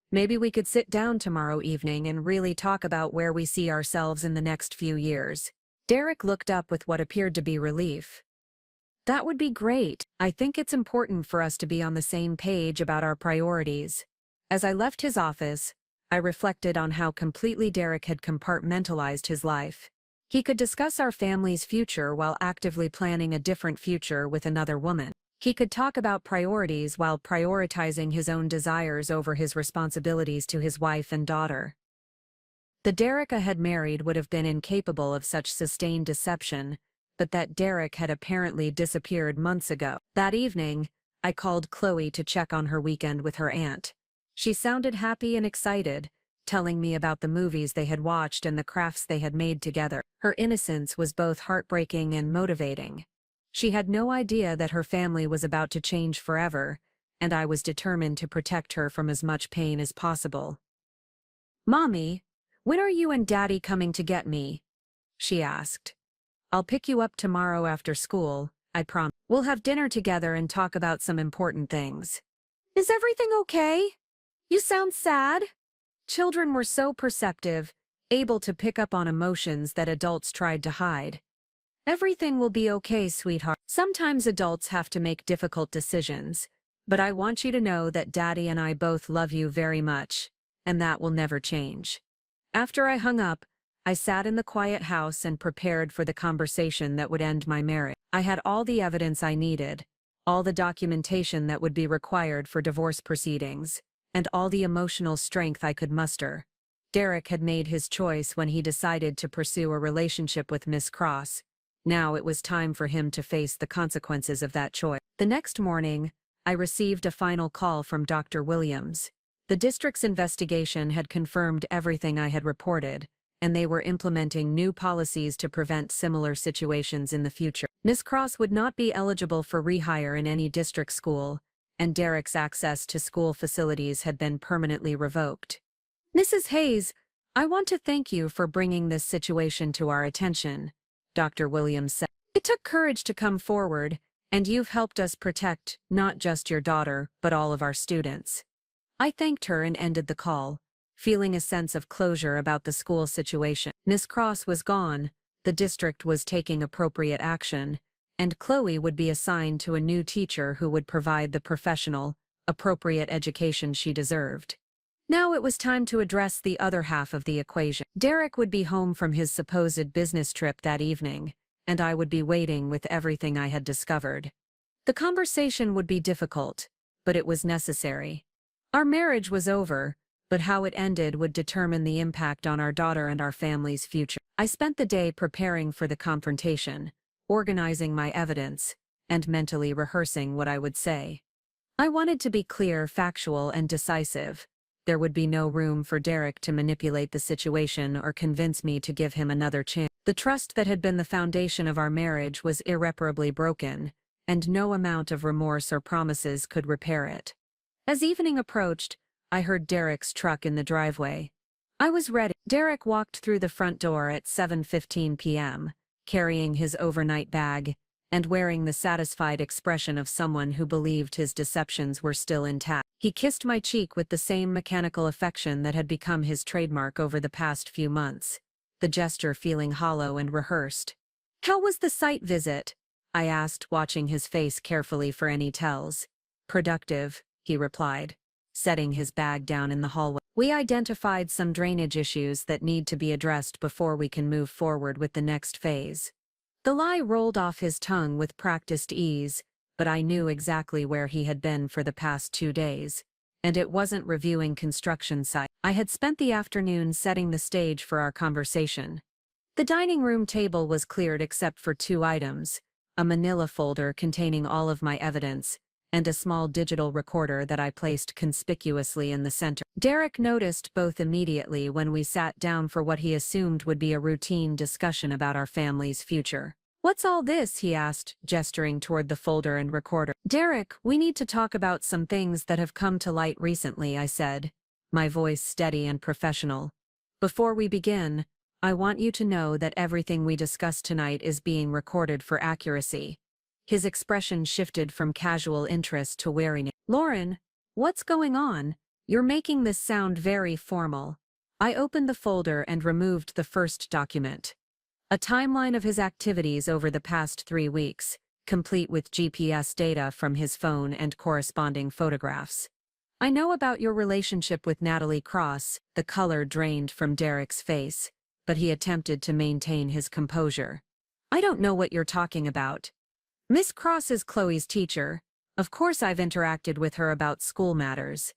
Maybe we could sit down tomorrow evening and really talk about where we see ourselves in the next few years. Derek looked up with what appeared to be relief. That would be great. I think it's important for us to be on the same page about our priorities. As I left his office, I reflected on how completely Derek had compartmentalized his life. He could discuss our family's future while actively planning a different future with another woman. He could talk about priorities while prioritizing his own desires over his responsibilities to his wife and daughter. The Derek I had married would have been incapable of such sustained deception, but that Derek had apparently disappeared months ago. That evening, I called Chloe to check on her weekend with her aunt. She sounded happy and excited, telling me about the movies they had watched and the crafts they had made together. Her innocence was both heartbreaking and motivating. She had no idea that her family was about to change forever, and I was determined to protect her from as much pain as possible. "Mommy, when are you and Daddy coming to get me?" she asked. "I'll pick you up tomorrow after school, I promise. We'll have dinner together and talk about some important things." "Is everything okay? You sound sad." Children were so perceptive, able to pick up on emotions that adults tried to hide. "Everything will be okay, sweetheart. Sometimes adults have to make difficult decisions, but I want you to know that Daddy and I both love you very much, and that will never change." After I hung up, I sat in the quiet house and prepared for the conversation that would end my marriage. I had all the evidence I needed, all the documentation that would be required for divorce proceedings, and all the emotional strength I could muster. Derek had made his choice when he decided to pursue a relationship with Miss Cross. Now it was time for him to face the consequences of that choice. The next morning, I received a final call from Dr. Williams. The district's investigation had confirmed everything I had reported, and they were implementing new policies to prevent similar situations in the future. Miss Cross would not be eligible for rehire in any district school, and Derek's access to school facilities had been permanently revoked. "Mrs. Hayes, I want to thank you for bringing this situation to our attention," Dr. Williams said. "It took courage to come forward, and you've helped us protect not just your daughter, but all of our students." I thanked her and ended the call, feeling a sense of closure about the school situation. Miss Cross was gone, the district was taking appropriate action, and Chloe would be assigned to a new teacher who would provide the professional, appropriate education she deserved. Now it was time to address the other half of the equation. Derek would be home from his supposed business trip that evening, and I would be waiting with everything I had discovered. The conversation would be difficult, but it was necessary. Our marriage was over, but how it ended would determine the impact on our daughter and our family's future. I spent the day preparing for the confrontation, organizing my evidence, and mentally rehearsing what I would say. I wanted to be clear, factual, and decisive. There would be no room for Derek to manipulate the situation or convince me to give him another chance. The trust that had been the foundation of our marriage was irreparably broken, and no amount of remorse or promises could repair it. As evening approached, I heard Derek's truck in the driveway. I was ready. Derek walked through the front door at 7:15 p.m., carrying his overnight bag, and wearing the satisfied expression of someone who believed his deceptions were still intact. He kissed my cheek with the same mechanical affection that had become his trademark over the past few months, the gesture feeling hollow and rehearsed. "How was the site visit?" I asked, watching his face carefully for any tells. "Productive," he replied, setting his bag down in the hallway. "We identified some drainage issues that need to be addressed before we can move forward with the next phase." The lie rolled off his tongue with practiced ease, but I knew exactly where he had been for the past 2 days, and it wasn't reviewing construction sites. I had spent the afternoon setting the stage for our conversation. The dining room table was cleared except for 2 items, a manila folder containing all of my evidence, and a small digital recorder that I placed conspicuously in the center. Derek noticed both immediately when we sat down for what he assumed would be a routine discussion about our family's future. "What's all this?" he asked, gesturing toward the folder and recorder. "Derek, we need to talk about some things that have come to light recently," I said, my voice steady and professional. "Before we begin, I want you to know that everything we discuss tonight is being recorded for accuracy." His expression shifted from casual interest to wariness. "Lauren, what's going on? You're making this sound very formal." I opened the folder and removed the first document. A timeline of his activities over the past 3 weeks, complete with GPS data from his phone and corresponding photographs. I know about your relationship with Natalie Cross. The color drained from Derek's face, but he attempted to maintain his composure. I don't know what you're talking about. Miss Cross is Chloe's teacher. Of course I've interacted with her about school matters.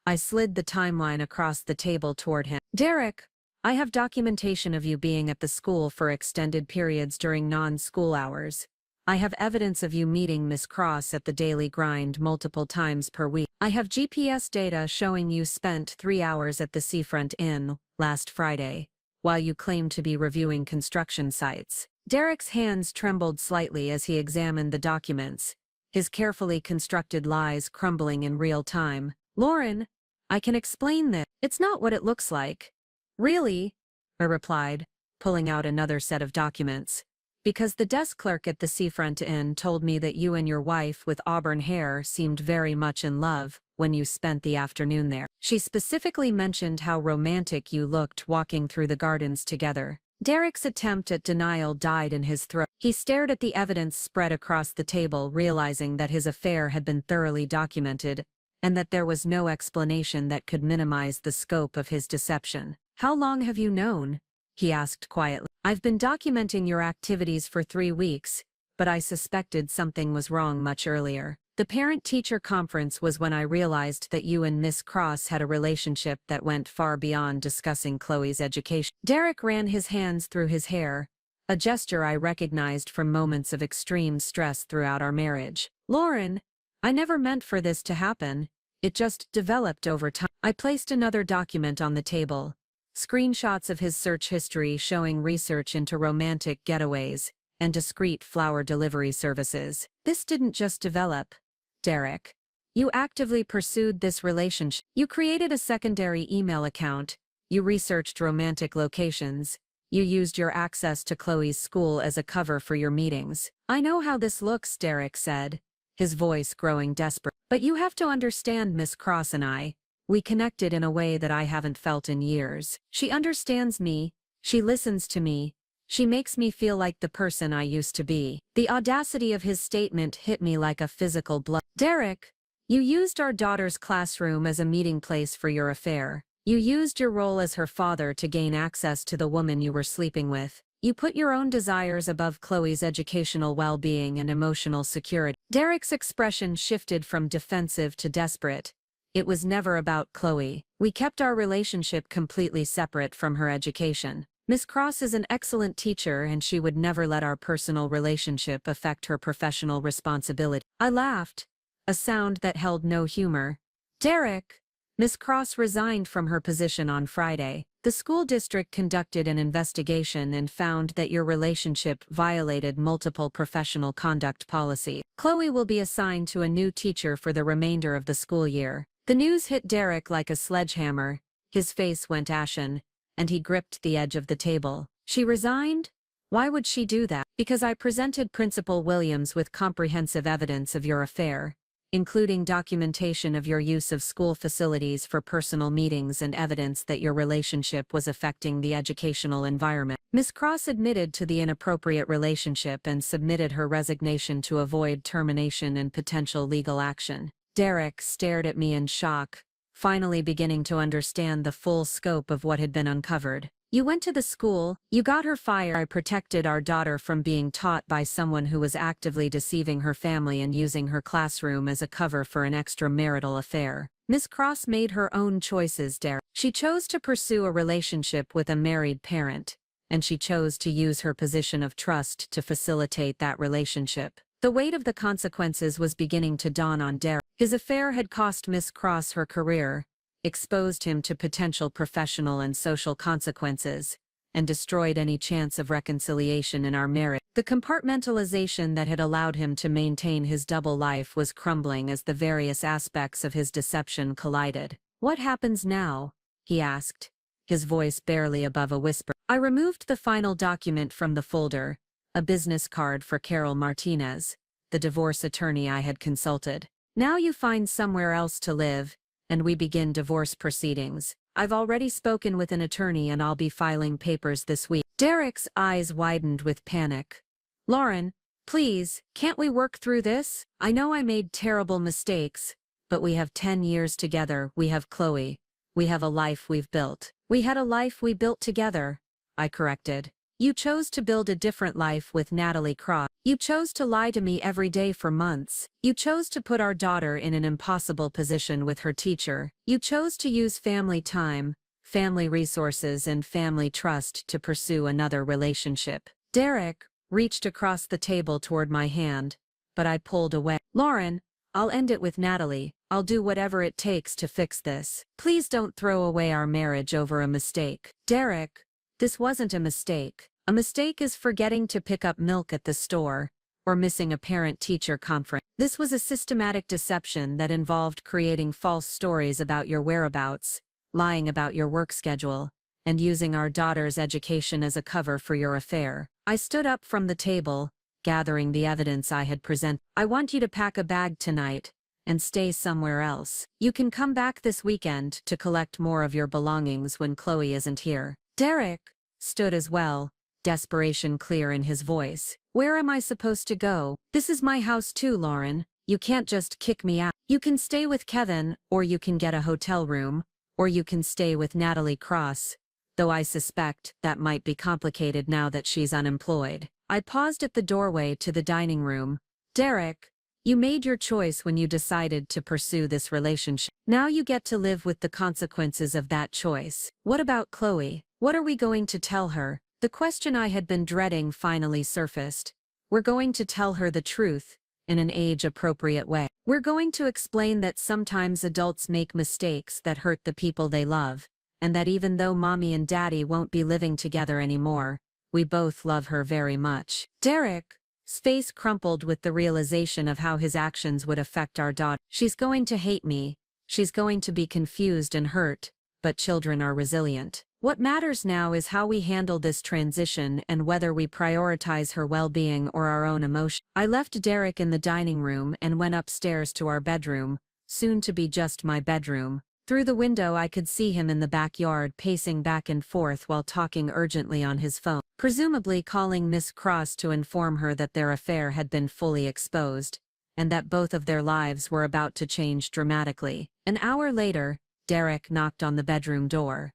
I slid the timeline across the table toward him. Derek, I have documentation of you being at the school for extended periods during non-school hours. I have evidence of you meeting Miss Cross at the daily grind multiple times per week. I have GPS data showing you spent 3 hours at the Seafront Inn last Friday, while you claim to be reviewing construction sites. Derek's hands trembled slightly as he examined the documents, his carefully constructed lies crumbling in real time. Lauren, I can explain this. It's not what it looks like. Really? I replied, pulling out another set of documents. Because the desk clerk at the Seafront Inn told me that you and your wife with auburn hair seemed very much in love when you spent the afternoon there. She specifically mentioned how romantic you looked walking through the gardens together. Derek's attempt at denial died in his throat. He stared at the evidence spread across the table, realizing that his affair had been thoroughly documented, and that there was no explanation that could minimize the scope of his deception. How long have you known? He asked quietly. I've been documenting your activities for 3 weeks, but I suspected something was wrong much earlier. The parent-teacher conference was when I realized that you and Miss Cross had a relationship that went far beyond discussing Chloe's education. Derek ran his hands through his hair, a gesture I recognized from moments of extreme stress throughout our marriage. Lauren, I never meant for this to happen. It just developed over time. I placed another document on the table. Screenshots of his search history showing research into romantic getaways and discreet flower delivery services. This didn't just develop, Derek. You actively pursued this relationship. You created a secondary email account. You researched romantic locations. You used your access to Chloe's school as a cover for your meetings. I know how this looks, Derek said, his voice growing desperate. But you have to understand, Miss Cross and I. We connected in a way that I haven't felt in years. She understands me, she listens to me, she makes me feel like the person I used to be. The audacity of his statement hit me like a physical blow. Derek, you used our daughter's classroom as a meeting place for your affair. You used your role as her father to gain access to the woman you were sleeping with. You put your own desires above Chloe's educational well-being and emotional security. Derek's expression shifted from defensive to desperate. It was never about Chloe. We kept our relationship completely separate from her education. Miss Cross is an excellent teacher and she would never let our personal relationship affect her professional responsibility. I laughed, a sound that held no humor. Derek, Miss Cross resigned from her position on Friday. The school district conducted an investigation and found that your relationship violated multiple professional conduct policies. Chloe will be assigned to a new teacher for the remainder of the school year. The news hit Derek like a sledgehammer. His face went ashen, and he gripped the edge of the table. She resigned? Why would she do that? Because I presented Principal Williams with comprehensive evidence of your affair, including documentation of your use of school facilities for personal meetings and evidence that your relationship was affecting the educational environment. Miss Cross admitted to the inappropriate relationship and submitted her resignation to avoid termination and potential legal action. Derek stared at me in shock, finally beginning to understand the full scope of what had been uncovered. You went to the school, you got her fired. I protected our daughter from being taught by someone who was actively deceiving her family and using her classroom as a cover for an extramarital affair. Miss Cross made her own choices, Derek. She chose to pursue a relationship with a married parent, and she chose to use her position of trust to facilitate that relationship. The weight of the consequences was beginning to dawn on Derek. His affair had cost Miss Cross her career, exposed him to potential professional and social consequences, and destroyed any chance of reconciliation in our marriage. The compartmentalization that had allowed him to maintain his double life was crumbling as the various aspects of his deception collided. What happens now? He asked, his voice barely above a whisper. I removed the final document from the folder, a business card for Carol Martinez, the divorce attorney I had consulted. Now you find somewhere else to live, and we begin divorce proceedings. I've already spoken with an attorney and I'll be filing papers this week. Derek's eyes widened with panic. Lauren, please, can't we work through this? I know I made terrible mistakes, but we have 10 years together. We have Chloe. We have a life we've built. We had a life we built together, I corrected. You chose to build a different life with Natalie Cross. You chose to lie to me every day for months. You chose to put our daughter in an impossible position with her teacher. You chose to use family time, family resources and family trust to pursue another relationship. Derek reached across the table toward my hand, but I pulled away. Lauren, I'll end it with Natalie. I'll do whatever it takes to fix this. Please don't throw away our marriage over a mistake. Derek, this wasn't a mistake. A mistake is forgetting to pick up milk at the store, or missing a parent-teacher conference. This was a systematic deception that involved creating false stories about your whereabouts, lying about your work schedule, and using our daughter's education as a cover for your affair. I stood up from the table, gathering the evidence I had presented. I want you to pack a bag tonight and stay somewhere else. You can come back this weekend to collect more of your belongings when Chloe isn't here. Derek stood as well, desperation clear in his voice. Where am I supposed to go? This is my house too, Lauren. You can't just kick me out. You can stay with Kevin, or you can get a hotel room, or you can stay with Natalie Cross, though I suspect that might be complicated now that she's unemployed. I paused at the doorway to the dining room. Derek, you made your choice when you decided to pursue this relationship. Now you get to live with the consequences of that choice. What about Chloe? What are we going to tell her? The question I had been dreading finally surfaced. We're going to tell her the truth, in an age-appropriate way. We're going to explain that sometimes adults make mistakes that hurt the people they love, and that even though Mommy and Daddy won't be living together anymore, we both love her very much. Derek's face crumpled with the realization of how his actions would affect our daughter. She's going to hate me. She's going to be confused and hurt, but children are resilient. What matters now is how we handle this transition and whether we prioritize her well-being or our own emotion. I left Derek in the dining room and went upstairs to our bedroom, soon to be just my bedroom. Through the window I could see him in the backyard pacing back and forth while talking urgently on his phone, presumably calling Miss Cross to inform her that their affair had been fully exposed, and that both of their lives were about to change dramatically. An hour later, Derek knocked on the bedroom door.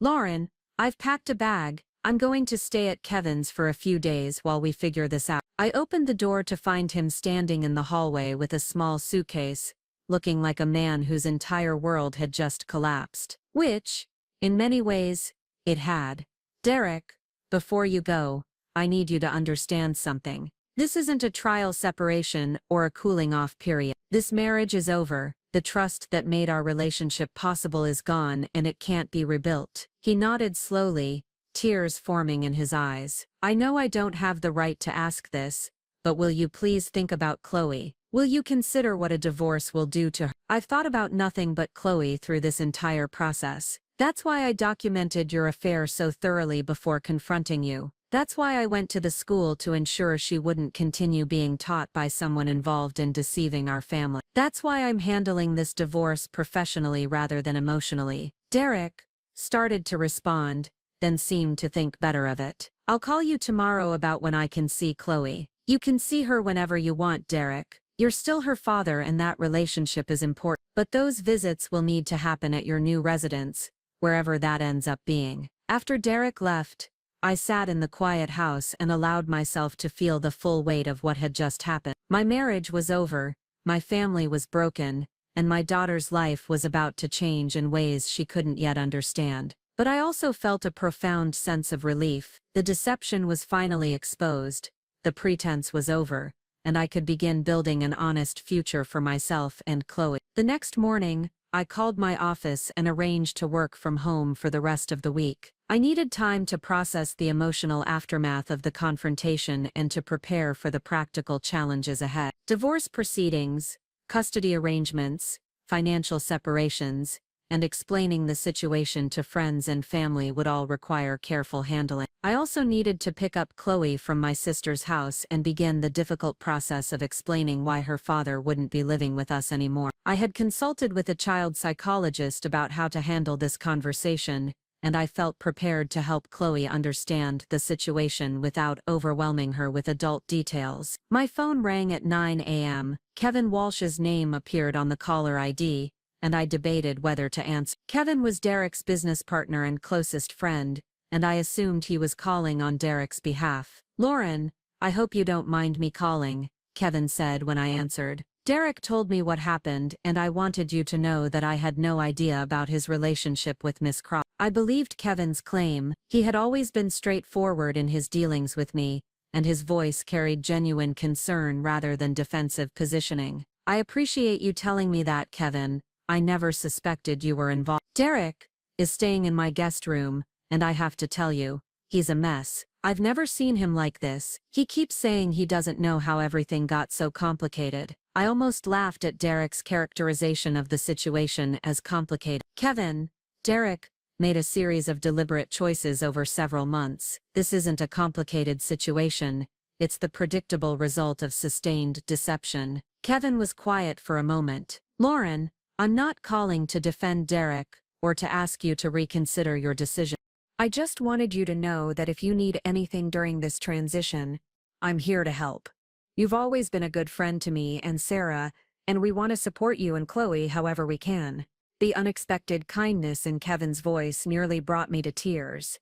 Lauren, I've packed a bag. I'm going to stay at Kevin's for a few days while we figure this out. I opened the door to find him standing in the hallway with a small suitcase, looking like a man whose entire world had just collapsed. Which, in many ways, it had. Derek, before you go, I need you to understand something. This isn't a trial separation or a cooling off period. This marriage is over. The trust that made our relationship possible is gone and it can't be rebuilt. He nodded slowly, tears forming in his eyes. I know I don't have the right to ask this, but will you please think about Chloe? Will you consider what a divorce will do to her? I've thought about nothing but Chloe through this entire process. That's why I documented your affair so thoroughly before confronting you. That's why I went to the school to ensure she wouldn't continue being taught by someone involved in deceiving our family. That's why I'm handling this divorce professionally rather than emotionally. Derek started to respond, then seemed to think better of it. I'll call you tomorrow about when I can see Chloe. You can see her whenever you want, Derek. You're still her father and that relationship is important. But those visits will need to happen at your new residence, wherever that ends up being. After Derek left, I sat in the quiet house and allowed myself to feel the full weight of what had just happened. My marriage was over, my family was broken, and my daughter's life was about to change in ways she couldn't yet understand. But I also felt a profound sense of relief. The deception was finally exposed, the pretense was over, and I could begin building an honest future for myself and Chloe. The next morning, I called my office and arranged to work from home for the rest of the week. I needed time to process the emotional aftermath of the confrontation and to prepare for the practical challenges ahead. Divorce proceedings, custody arrangements, financial separations, and explaining the situation to friends and family would all require careful handling. I also needed to pick up Chloe from my sister's house and begin the difficult process of explaining why her father wouldn't be living with us anymore. I had consulted with a child psychologist about how to handle this conversation, and I felt prepared to help Chloe understand the situation without overwhelming her with adult details. My phone rang at 9 a.m. Kevin Walsh's name appeared on the caller ID, and I debated whether to answer. Kevin was Derek's business partner and closest friend, and I assumed he was calling on Derek's behalf. "Lauren, I hope you don't mind me calling," Kevin said when I answered. "Derek told me what happened, and I wanted you to know that I had no idea about his relationship with Miss Cross." I believed Kevin's claim. He had always been straightforward in his dealings with me, and his voice carried genuine concern rather than defensive positioning. "I appreciate you telling me that, Kevin. I never suspected you were involved. Derek is staying in my guest room, and I have to tell you, he's a mess. I've never seen him like this. He keeps saying he doesn't know how everything got so complicated." I almost laughed at Derek's characterization of the situation as complicated. "Kevin, Derek made a series of deliberate choices over several months. This isn't a complicated situation. It's the predictable result of sustained deception." Kevin was quiet for a moment. "Lauren, I'm not calling to defend Derek or to ask you to reconsider your decision. I just wanted you to know that if you need anything during this transition, I'm here to help. You've always been a good friend to me and Sarah, and we want to support you and Chloe however we can." The unexpected kindness in Kevin's voice nearly brought me to tears.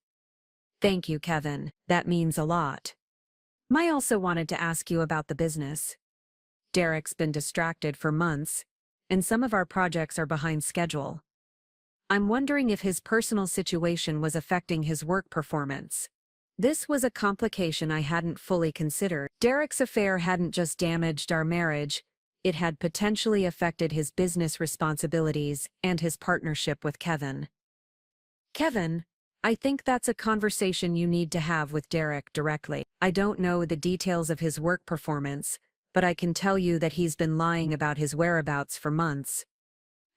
"Thank you, Kevin. That means a lot. I also wanted to ask you about the business. Derek's been distracted for months, and some of our projects are behind schedule. I'm wondering if his personal situation was affecting his work performance." This was a complication I hadn't fully considered. Derek's affair hadn't just damaged our marriage, it had potentially affected his business responsibilities and his partnership with Kevin. "Kevin, I think that's a conversation you need to have with Derek directly. I don't know the details of his work performance, but I can tell you that he's been lying about his whereabouts for months."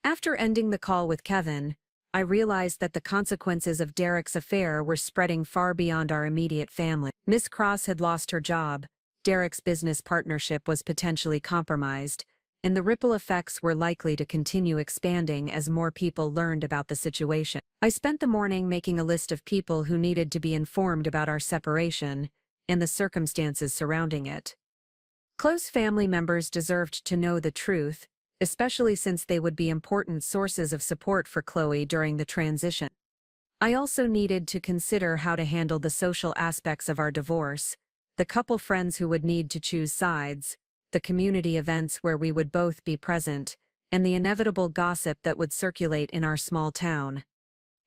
After ending the call with Kevin, I realized that the consequences of Derek's affair were spreading far beyond our immediate family. Miss Cross had lost her job, Derek's business partnership was potentially compromised, and the ripple effects were likely to continue expanding as more people learned about the situation. I spent the morning making a list of people who needed to be informed about our separation and the circumstances surrounding it. Close family members deserved to know the truth, especially since they would be important sources of support for Chloe during the transition. I also needed to consider how to handle the social aspects of our divorce, the couple friends who would need to choose sides, the community events where we would both be present, and the inevitable gossip that would circulate in our small town.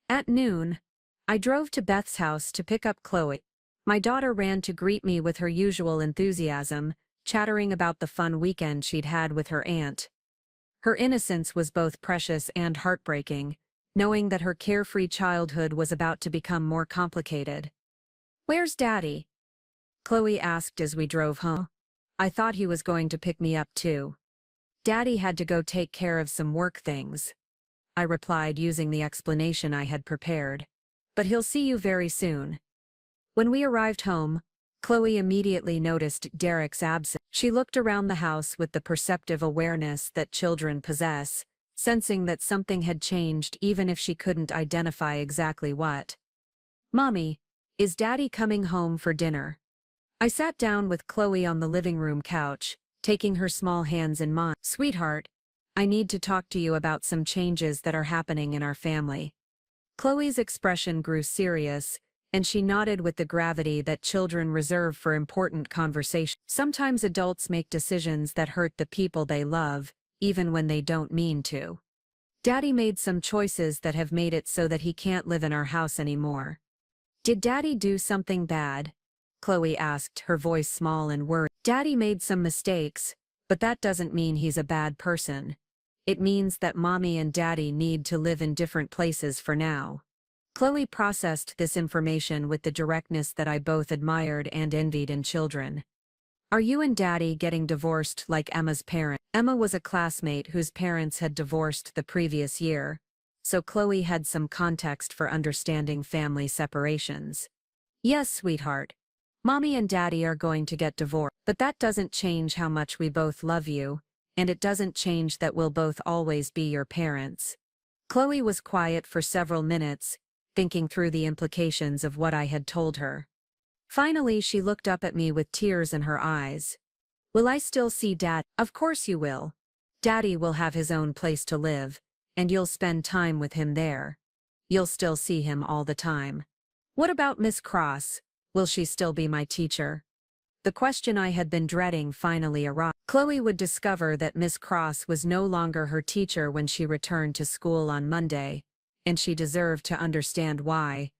At noon, I drove to Beth's house to pick up Chloe. My daughter ran to greet me with her usual enthusiasm, chattering about the fun weekend she'd had with her aunt. Her innocence was both precious and heartbreaking, knowing that her carefree childhood was about to become more complicated. "Where's Daddy?" Chloe asked as we drove home. I thought he was going to pick me up too. "Daddy had to go take care of some work things," I replied using the explanation I had prepared. "But he'll see you very soon." When we arrived home, Chloe immediately noticed Derek's absence. She looked around the house with the perceptive awareness that children possess, sensing that something had changed even if she couldn't identify exactly what. "Mommy, is Daddy coming home for dinner?" I sat down with Chloe on the living room couch, taking her small hands in mine. "Sweetheart, I need to talk to you about some changes that are happening in our family." Chloe's expression grew serious, and she nodded with the gravity that children reserve for important conversations. Sometimes adults make decisions that hurt the people they love, even when they don't mean to. "Daddy made some choices that have made it so that he can't live in our house anymore." "Did Daddy do something bad?" Chloe asked, her voice small and worried. "Daddy made some mistakes, but that doesn't mean he's a bad person. It means that Mommy and Daddy need to live in different places for now." Chloe processed this information with the directness that I both admired and envied in children. "Are you and Daddy getting divorced like Emma's parents?" Emma was a classmate whose parents had divorced the previous year, so Chloe had some context for understanding family separations. Yes, sweetheart. Mommy and Daddy are going to get divorced, but that doesn't change how much we both love you, and it doesn't change that we'll both always be your parents. Chloe was quiet for several minutes, thinking through the implications of what I had told her. Finally, she looked up at me with tears in her eyes. Will I still see Dad? Of course you will. Daddy will have his own place to live, and you'll spend time with him there. You'll still see him all the time. What about Miss Cross? Will she still be my teacher? The question I had been dreading finally arrived. Chloe would discover that Miss Cross was no longer her teacher when she returned to school on Monday, and she deserved to understand why.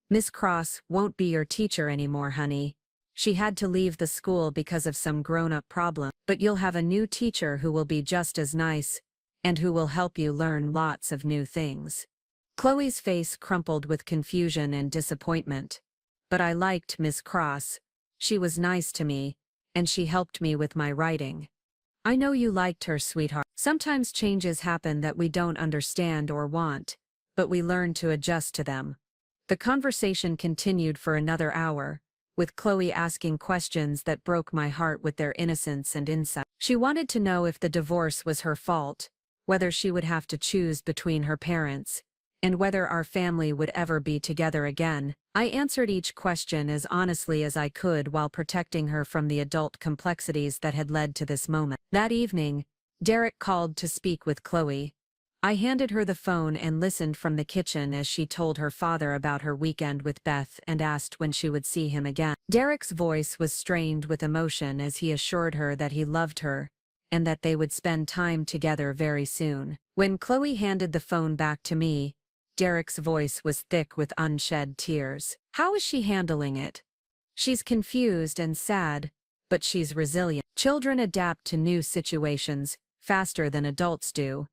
Miss Cross won't be your teacher anymore, honey. She had to leave the school because of some grown-up problem, but you'll have a new teacher who will be just as nice, and who will help you learn lots of new things. Chloe's face crumpled with confusion and disappointment. But I liked Miss Cross. She was nice to me, and she helped me with my writing. I know you liked her, sweetheart. Sometimes changes happen that we don't understand or want, but we learn to adjust to them. The conversation continued for another hour, with Chloe asking questions that broke my heart with their innocence and insight. She wanted to know if the divorce was her fault, whether she would have to choose between her parents, and whether our family would ever be together again. I answered each question as honestly as I could while protecting her from the adult complexities that had led to this moment. That evening, Derek called to speak with Chloe. I handed her the phone and listened from the kitchen as she told her father about her weekend with Beth and asked when she would see him again. Derek's voice was strained with emotion as he assured her that he loved her, and that they would spend time together very soon. When Chloe handed the phone back to me, Derek's voice was thick with unshed tears. How is she handling it? She's confused and sad, but she's resilient. Children adapt to new situations faster than adults do.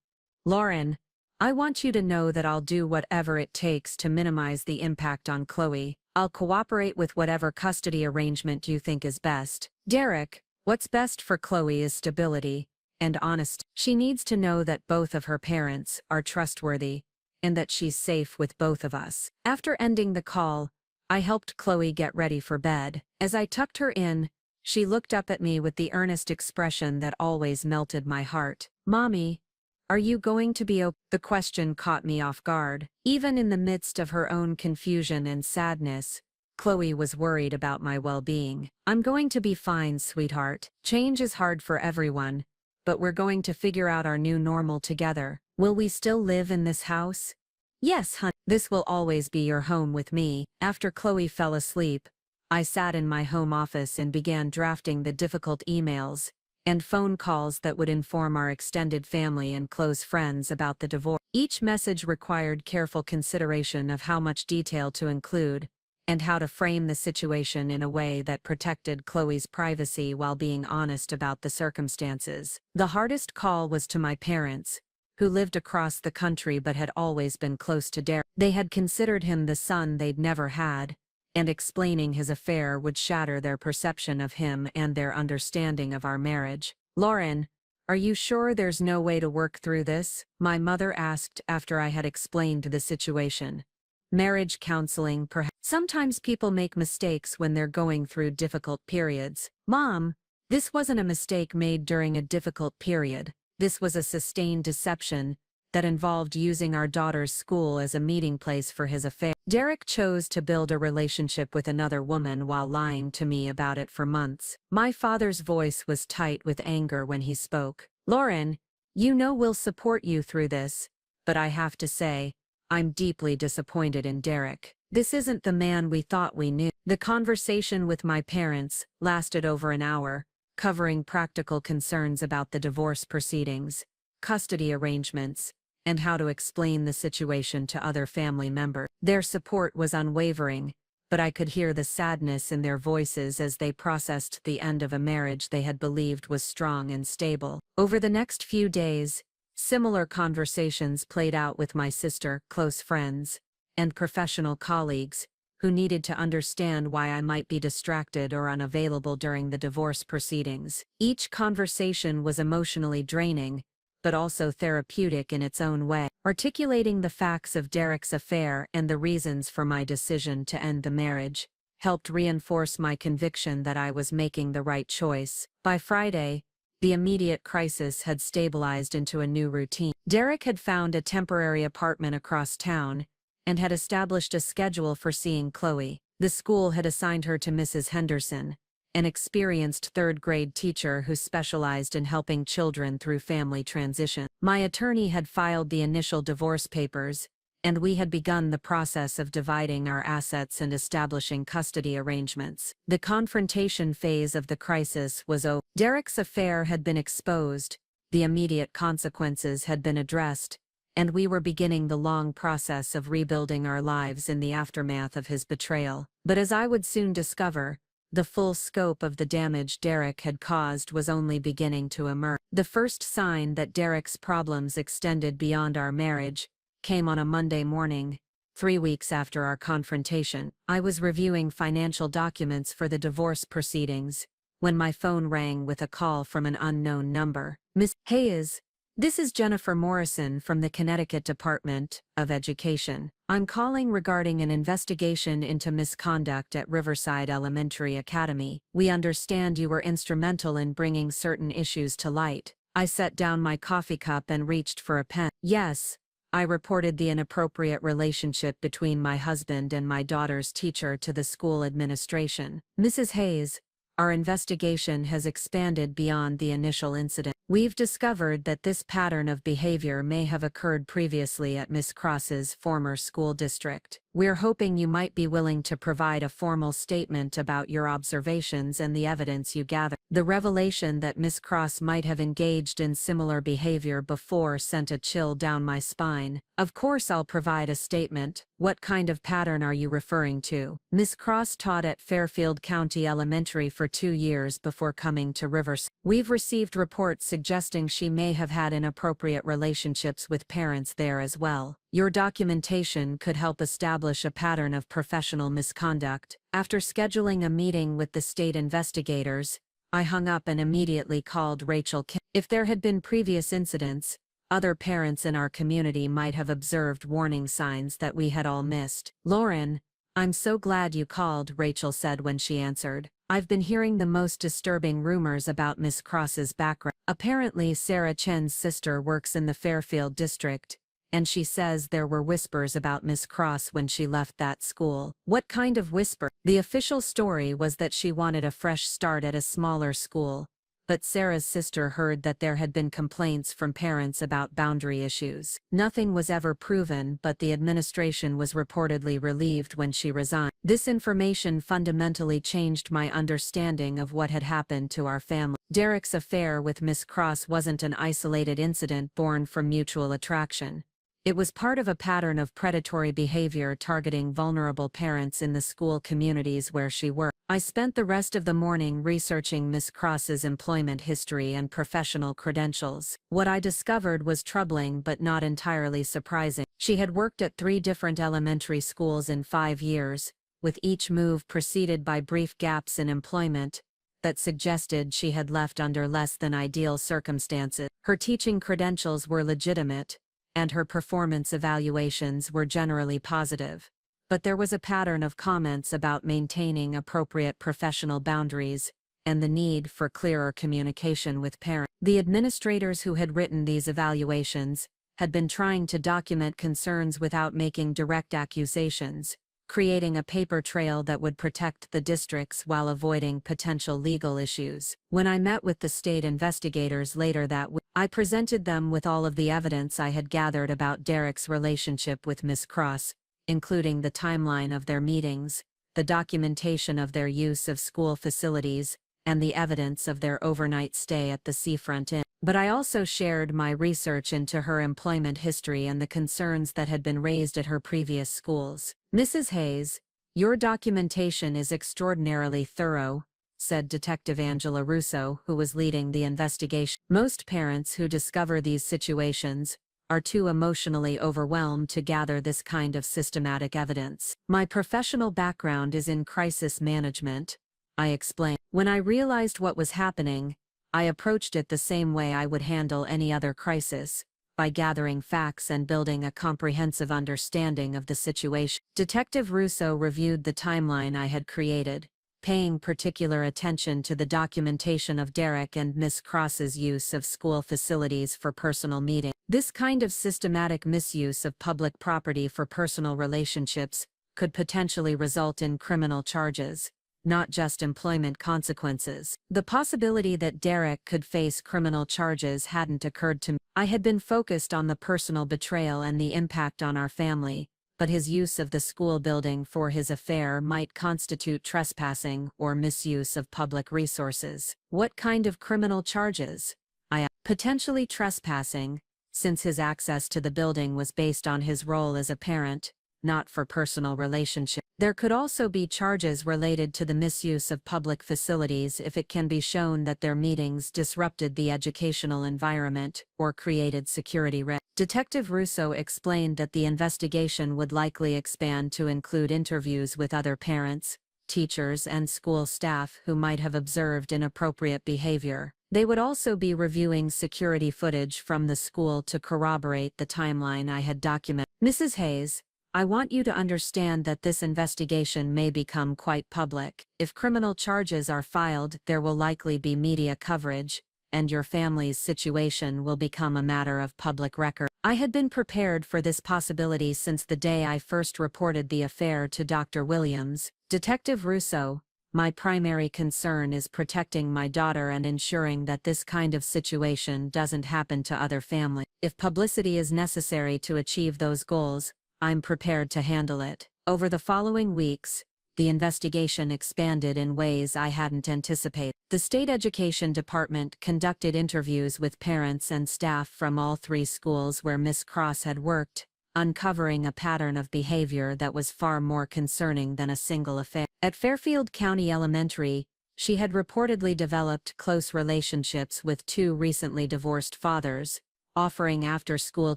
Lauren, I want you to know that I'll do whatever it takes to minimize the impact on Chloe. I'll cooperate with whatever custody arrangement you think is best. Derek, what's best for Chloe is stability and honesty. She needs to know that both of her parents are trustworthy, and that she's safe with both of us. After ending the call, I helped Chloe get ready for bed. As I tucked her in, she looked up at me with the earnest expression that always melted my heart. Mommy, are you going to be okay? The question caught me off guard. Even in the midst of her own confusion and sadness, Chloe was worried about my well-being. I'm going to be fine, sweetheart. Change is hard for everyone, but we're going to figure out our new normal together. Will we still live in this house? Yes, honey. This will always be your home with me. After Chloe fell asleep, I sat in my home office and began drafting the difficult emails and phone calls that would inform our extended family and close friends about the divorce. Each message required careful consideration of how much detail to include, and how to frame the situation in a way that protected Chloe's privacy while being honest about the circumstances. The hardest call was to my parents, who lived across the country but had always been close to Derek. They had considered him the son they'd never had, and explaining his affair would shatter their perception of him and their understanding of our marriage. Lauren, are you sure there's no way to work through this? My mother asked after I had explained the situation. Marriage counseling, perhaps. Sometimes people make mistakes when they're going through difficult periods. Mom, this wasn't a mistake made during a difficult period. This was a sustained deception that involved using our daughter's school as a meeting place for his affair. Derek chose to build a relationship with another woman while lying to me about it for months. My father's voice was tight with anger when he spoke. Lauren, you know we'll support you through this, but I have to say, I'm deeply disappointed in Derek. This isn't the man we thought we knew. The conversation with my parents lasted over an hour, covering practical concerns about the divorce proceedings, custody arrangements, and how to explain the situation to other family members. Their support was unwavering, but I could hear the sadness in their voices as they processed the end of a marriage they had believed was strong and stable. Over the next few days, similar conversations played out with my sister, close friends, and professional colleagues, who needed to understand why I might be distracted or unavailable during the divorce proceedings. Each conversation was emotionally draining, but also therapeutic in its own way. Articulating the facts of Derek's affair and the reasons for my decision to end the marriage helped reinforce my conviction that I was making the right choice. By Friday, the immediate crisis had stabilized into a new routine. Derek had found a temporary apartment across town and had established a schedule for seeing Chloe. The school had assigned her to Mrs. Henderson, an experienced third-grade teacher who specialized in helping children through family transition. My attorney had filed the initial divorce papers, and we had begun the process of dividing our assets and establishing custody arrangements. The confrontation phase of the crisis was over. Derek's affair had been exposed, the immediate consequences had been addressed, and we were beginning the long process of rebuilding our lives in the aftermath of his betrayal. But as I would soon discover, the full scope of the damage Derek had caused was only beginning to emerge. The first sign that Derek's problems extended beyond our marriage came on a Monday morning, 3 weeks after our confrontation. I was reviewing financial documents for the divorce proceedings when my phone rang with a call from an unknown number. "Miss Hayes, this is Jennifer Morrison from the Connecticut Department of Education. I'm calling regarding an investigation into misconduct at Riverside Elementary Academy. We understand you were instrumental in bringing certain issues to light." I set down my coffee cup and reached for a pen. "Yes, I reported the inappropriate relationship between my husband and my daughter's teacher to the school administration. Mrs. Hayes, our investigation has expanded beyond the initial incident. We've discovered that this pattern of behavior may have occurred previously at Miss Cross's former school district. We're hoping you might be willing to provide a formal statement about your observations and the evidence you gather." The revelation that Miss Cross might have engaged in similar behavior before sent a chill down my spine. "Of course I'll provide a statement. What kind of pattern are you referring to?" "Miss Cross taught at Fairfield County Elementary for 2 years before coming to Riverside. We've received reports suggesting she may have had inappropriate relationships with parents there as well. Your documentation could help establish a pattern of professional misconduct." After scheduling a meeting with the state investigators, I hung up and immediately called Rachel Kim. If there had been previous incidents, other parents in our community might have observed warning signs that we had all missed. "Lauren, I'm so glad you called," Rachel said when she answered. "I've been hearing the most disturbing rumors about Miss Cross's background. Apparently Sarah Chen's sister works in the Fairfield district, and she says there were whispers about Miss Cross when she left that school." "What kind of whisper?" "The official story was that she wanted a fresh start at a smaller school, but Sarah's sister heard that there had been complaints from parents about boundary issues. Nothing was ever proven, but the administration was reportedly relieved when she resigned." This information fundamentally changed my understanding of what had happened to our family. Derek's affair with Miss Cross wasn't an isolated incident born from mutual attraction. It was part of a pattern of predatory behavior targeting vulnerable parents in the school communities where she worked. I spent the rest of the morning researching Miss Cross's employment history and professional credentials. What I discovered was troubling but not entirely surprising. She had worked at 3 different elementary schools in 5 years, with each move preceded by brief gaps in employment that suggested she had left under less than ideal circumstances. Her teaching credentials were legitimate, and her performance evaluations were generally positive. But there was a pattern of comments about maintaining appropriate professional boundaries and the need for clearer communication with parents. The administrators who had written these evaluations had been trying to document concerns without making direct accusations, creating a paper trail that would protect the districts while avoiding potential legal issues. When I met with the state investigators later that week, I presented them with all of the evidence I had gathered about Derek's relationship with Miss Cross, including the timeline of their meetings, the documentation of their use of school facilities, and the evidence of their overnight stay at the Seafront Inn. But I also shared my research into her employment history and the concerns that had been raised at her previous schools. "Mrs. Hayes, your documentation is extraordinarily thorough," said Detective Angela Russo, who was leading the investigation. "Most parents who discover these situations are too emotionally overwhelmed to gather this kind of systematic evidence. My professional background is in crisis management," I explained. "When I realized what was happening, I approached it the same way I would handle any other crisis, by gathering facts and building a comprehensive understanding of the situation. Detective Russo reviewed the timeline I had created, paying particular attention to the documentation of Derek and Miss Cross's use of school facilities for personal meetings. This kind of systematic misuse of public property for personal relationships could potentially result in criminal charges, not just employment consequences. The possibility that Derek could face criminal charges hadn't occurred to me. I had been focused on the personal betrayal and the impact on our family, but his use of the school building for his affair might constitute trespassing or misuse of public resources. What kind of criminal charges? I asked. Potentially trespassing, since his access to the building was based on his role as a parent, not for personal relationship. There could also be charges related to the misuse of public facilities if it can be shown that their meetings disrupted the educational environment or created security risk. Detective Russo explained that the investigation would likely expand to include interviews with other parents, teachers, and school staff who might have observed inappropriate behavior. They would also be reviewing security footage from the school to corroborate the timeline I had documented. Mrs. Hayes, I want you to understand that this investigation may become quite public. If criminal charges are filed, there will likely be media coverage, and your family's situation will become a matter of public record. I had been prepared for this possibility since the day I first reported the affair to Dr. Williams. Detective Russo, my primary concern is protecting my daughter and ensuring that this kind of situation doesn't happen to other families. If publicity is necessary to achieve those goals, I'm prepared to handle it. Over the following weeks, the investigation expanded in ways I hadn't anticipated. The State Education Department conducted interviews with parents and staff from all 3 schools where Miss Cross had worked, uncovering a pattern of behavior that was far more concerning than a single affair. At Fairfield County Elementary, she had reportedly developed close relationships with 2 recently divorced fathers, offering after-school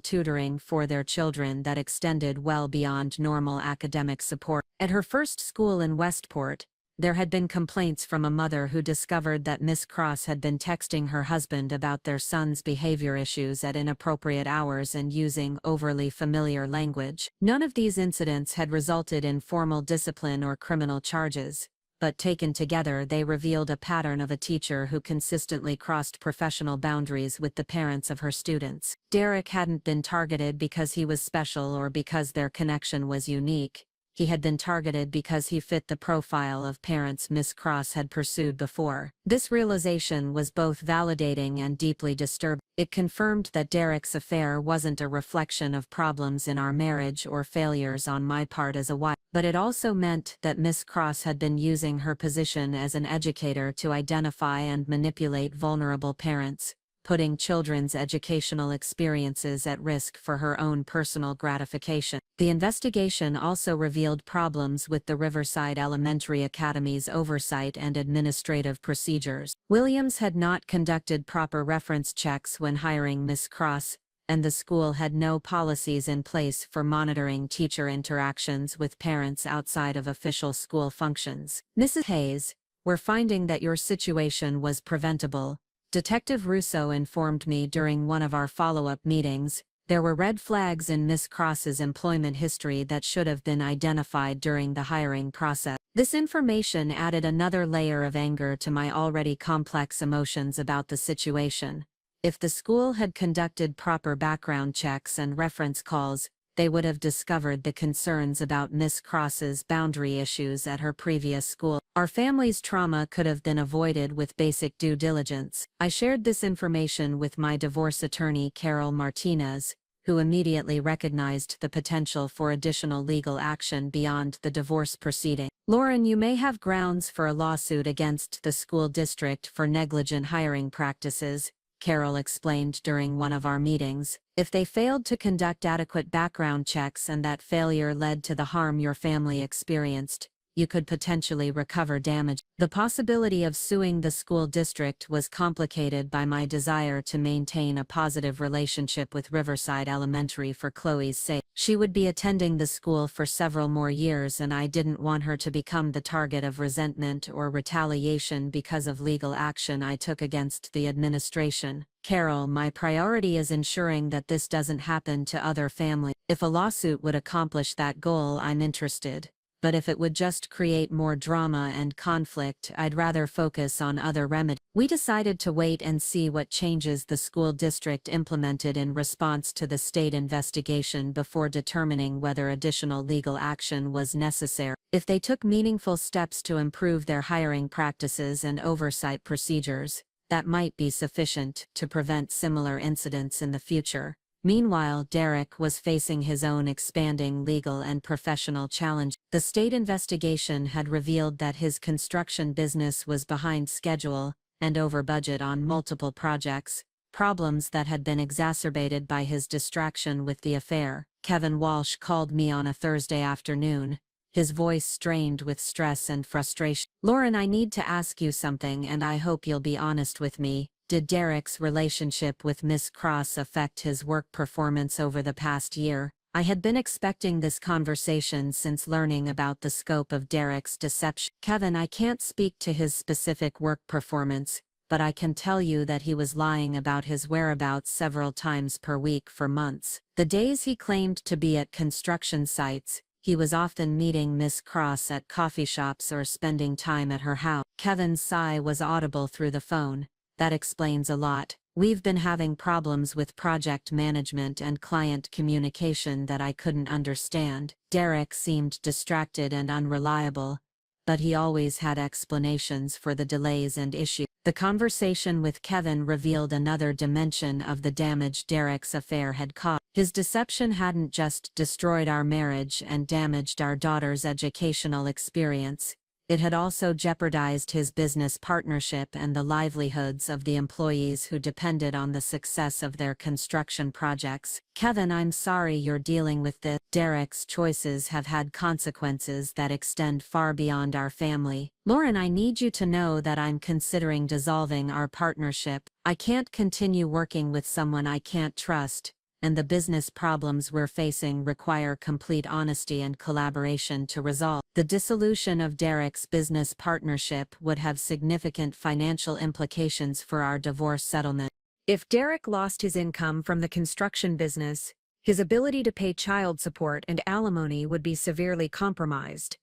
tutoring for their children that extended well beyond normal academic support. At her first school in Westport, there had been complaints from a mother who discovered that Miss Cross had been texting her husband about their son's behavior issues at inappropriate hours and using overly familiar language. None of these incidents had resulted in formal discipline or criminal charges, but taken together they revealed a pattern of a teacher who consistently crossed professional boundaries with the parents of her students. Derek hadn't been targeted because he was special or because their connection was unique. He had been targeted because he fit the profile of parents Miss Cross had pursued before. This realization was both validating and deeply disturbing. It confirmed that Derek's affair wasn't a reflection of problems in our marriage or failures on my part as a wife, but it also meant that Miss Cross had been using her position as an educator to identify and manipulate vulnerable parents, putting children's educational experiences at risk for her own personal gratification. The investigation also revealed problems with the Riverside Elementary Academy's oversight and administrative procedures. Williams had not conducted proper reference checks when hiring Miss Cross, and the school had no policies in place for monitoring teacher interactions with parents outside of official school functions. Mrs. Hayes, we're finding that your situation was preventable, Detective Russo informed me during one of our follow-up meetings. There were red flags in Miss Cross's employment history that should have been identified during the hiring process. This information added another layer of anger to my already complex emotions about the situation. If the school had conducted proper background checks and reference calls, they would have discovered the concerns about Miss Cross's boundary issues at her previous school. Our family's trauma could have been avoided with basic due diligence. I shared this information with my divorce attorney Carol Martinez, who immediately recognized the potential for additional legal action beyond the divorce proceeding. Lauren, you may have grounds for a lawsuit against the school district for negligent hiring practices, Carol explained during one of our meetings. If they failed to conduct adequate background checks and that failure led to the harm your family experienced, you could potentially recover damage. The possibility of suing the school district was complicated by my desire to maintain a positive relationship with Riverside Elementary for Chloe's sake. She would be attending the school for several more years, and I didn't want her to become the target of resentment or retaliation because of legal action I took against the administration. Carol, my priority is ensuring that this doesn't happen to other families. If a lawsuit would accomplish that goal, I'm interested. But if it would just create more drama and conflict, I'd rather focus on other remedies. We decided to wait and see what changes the school district implemented in response to the state investigation before determining whether additional legal action was necessary. If they took meaningful steps to improve their hiring practices and oversight procedures, that might be sufficient to prevent similar incidents in the future. Meanwhile, Derek was facing his own expanding legal and professional challenge. The state investigation had revealed that his construction business was behind schedule and over budget on multiple projects, problems that had been exacerbated by his distraction with the affair. Kevin Walsh called me on a Thursday afternoon, his voice strained with stress and frustration. "Lauren, I need to ask you something, and I hope you'll be honest with me. Did Derek's relationship with Miss Cross affect his work performance over the past year?" I had been expecting this conversation since learning about the scope of Derek's deception. "Kevin, I can't speak to his specific work performance, but I can tell you that he was lying about his whereabouts several times per week for months. The days he claimed to be at construction sites, he was often meeting Miss Cross at coffee shops or spending time at her house." Kevin's sigh was audible through the phone. "That explains a lot. We've been having problems with project management and client communication that I couldn't understand." Derek seemed distracted and unreliable, but he always had explanations for the delays and issues. The conversation with Kevin revealed another dimension of the damage Derek's affair had caused. His deception hadn't just destroyed our marriage and damaged our daughter's educational experience. It had also jeopardized his business partnership and the livelihoods of the employees who depended on the success of their construction projects. "Kevin, I'm sorry you're dealing with this. Derek's choices have had consequences that extend far beyond our family. Lauren, I need you to know that I'm considering dissolving our partnership. I can't continue working with someone I can't trust, and the business problems we're facing require complete honesty and collaboration to resolve." The dissolution of Derek's business partnership would have significant financial implications for our divorce settlement. If Derek lost his income from the construction business, his ability to pay child support and alimony would be severely compromised.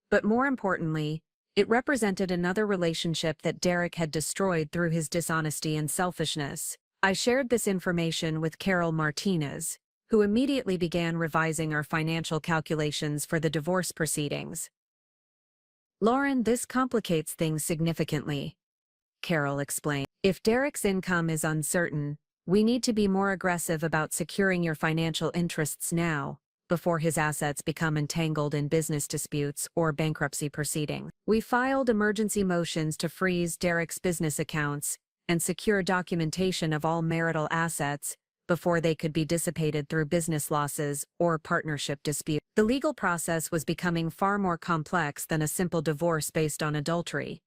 But more importantly, it represented another relationship that Derek had destroyed through his dishonesty and selfishness. I shared this information with Carol Martinez, who immediately began revising our financial calculations for the divorce proceedings. "Lauren, this complicates things significantly," Carol explained. "If Derek's income is uncertain, we need to be more aggressive about securing your financial interests now, before his assets become entangled in business disputes or bankruptcy proceedings. We filed emergency motions to freeze Derek's business accounts and secure documentation of all marital assets before they could be dissipated through business losses or partnership disputes." The legal process was becoming far more complex than a simple divorce based on adultery.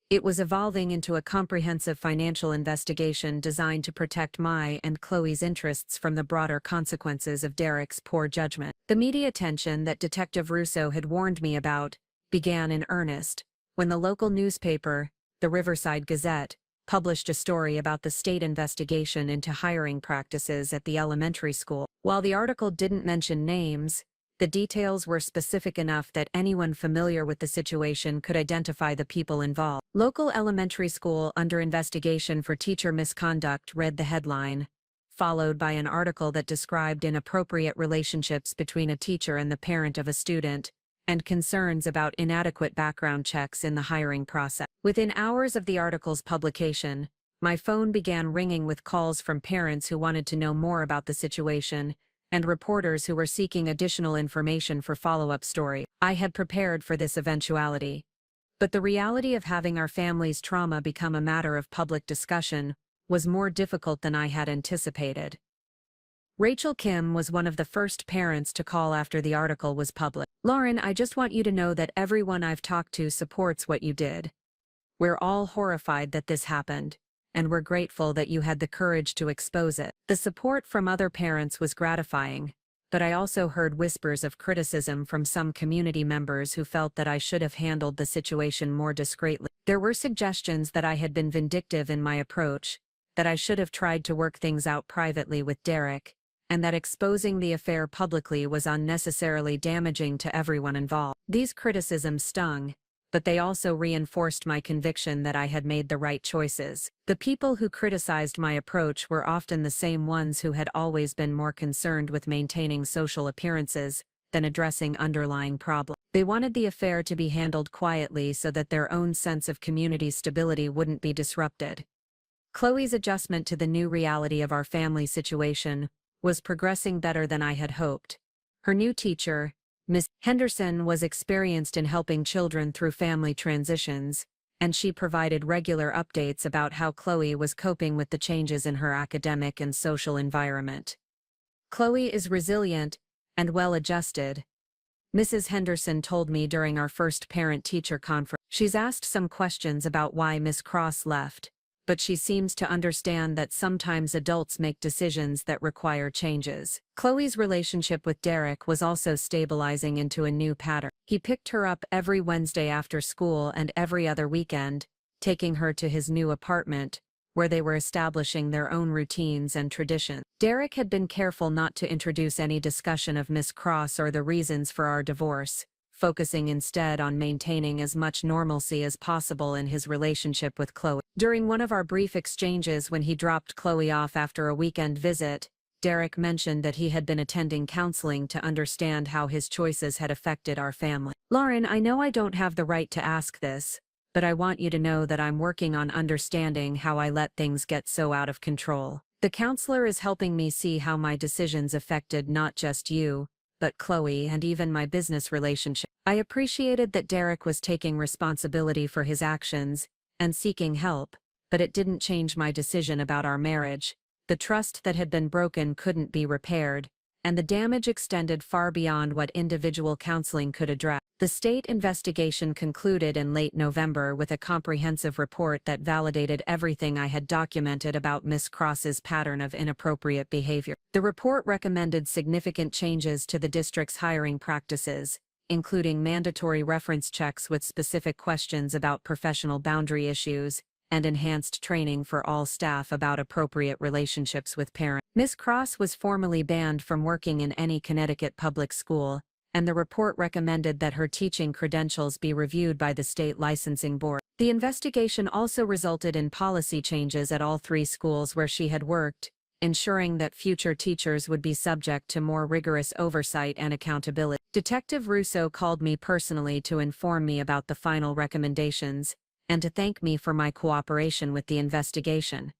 It was evolving into a comprehensive financial investigation designed to protect my and Chloe's interests from the broader consequences of Derek's poor judgment. The media attention that Detective Russo had warned me about began in earnest when the local newspaper, the Riverside Gazette, published a story about the state investigation into hiring practices at the elementary school. While the article didn't mention names, the details were specific enough that anyone familiar with the situation could identify the people involved. "Local elementary school under investigation for teacher misconduct," read the headline, followed by an article that described inappropriate relationships between a teacher and the parent of a student, and concerns about inadequate background checks in the hiring process. Within hours of the article's publication, my phone began ringing with calls from parents who wanted to know more about the situation, and reporters who were seeking additional information for follow-up stories. I had prepared for this eventuality, but the reality of having our family's trauma become a matter of public discussion was more difficult than I had anticipated. Rachel Kim was one of the first parents to call after the article was published. Lauren, I just want you to know that everyone I've talked to supports what you did. We're all horrified that this happened, and we're grateful that you had the courage to expose it. The support from other parents was gratifying, but I also heard whispers of criticism from some community members who felt that I should have handled the situation more discreetly. There were suggestions that I had been vindictive in my approach, that I should have tried to work things out privately with Derek, and that exposing the affair publicly was unnecessarily damaging to everyone involved. These criticisms stung, but they also reinforced my conviction that I had made the right choices. The people who criticized my approach were often the same ones who had always been more concerned with maintaining social appearances than addressing underlying problems. They wanted the affair to be handled quietly so that their own sense of community stability wouldn't be disrupted. Chloe's adjustment to the new reality of our family situation was progressing better than I had hoped. Her new teacher, Miss Henderson, was experienced in helping children through family transitions, and she provided regular updates about how Chloe was coping with the changes in her academic and social environment. Chloe is resilient and well-adjusted, Mrs. Henderson told me during our first parent-teacher conference. She's asked some questions about why Miss Cross left, but she seems to understand that sometimes adults make decisions that require changes. Chloe's relationship with Derek was also stabilizing into a new pattern. He picked her up every Wednesday after school and every other weekend, taking her to his new apartment, where they were establishing their own routines and traditions. Derek had been careful not to introduce any discussion of Miss Cross or the reasons for our divorce, focusing instead on maintaining as much normalcy as possible in his relationship with Chloe. During one of our brief exchanges when he dropped Chloe off after a weekend visit, Derek mentioned that he had been attending counseling to understand how his choices had affected our family. Lauren, I know I don't have the right to ask this, but I want you to know that I'm working on understanding how I let things get so out of control. The counselor is helping me see how my decisions affected not just you, but Chloe and even my business relationship. I appreciated that Derek was taking responsibility for his actions and seeking help, but it didn't change my decision about our marriage. The trust that had been broken couldn't be repaired, and the damage extended far beyond what individual counseling could address. The state investigation concluded in late November with a comprehensive report that validated everything I had documented about Miss Cross's pattern of inappropriate behavior. The report recommended significant changes to the district's hiring practices, including mandatory reference checks with specific questions about professional boundary issues, and enhanced training for all staff about appropriate relationships with parents. Miss Cross was formally banned from working in any Connecticut public school, and the report recommended that her teaching credentials be reviewed by the state licensing board. The investigation also resulted in policy changes at all 3 schools where she had worked, ensuring that future teachers would be subject to more rigorous oversight and accountability. Detective Russo called me personally to inform me about the final recommendations, and to thank me for my cooperation with the investigation.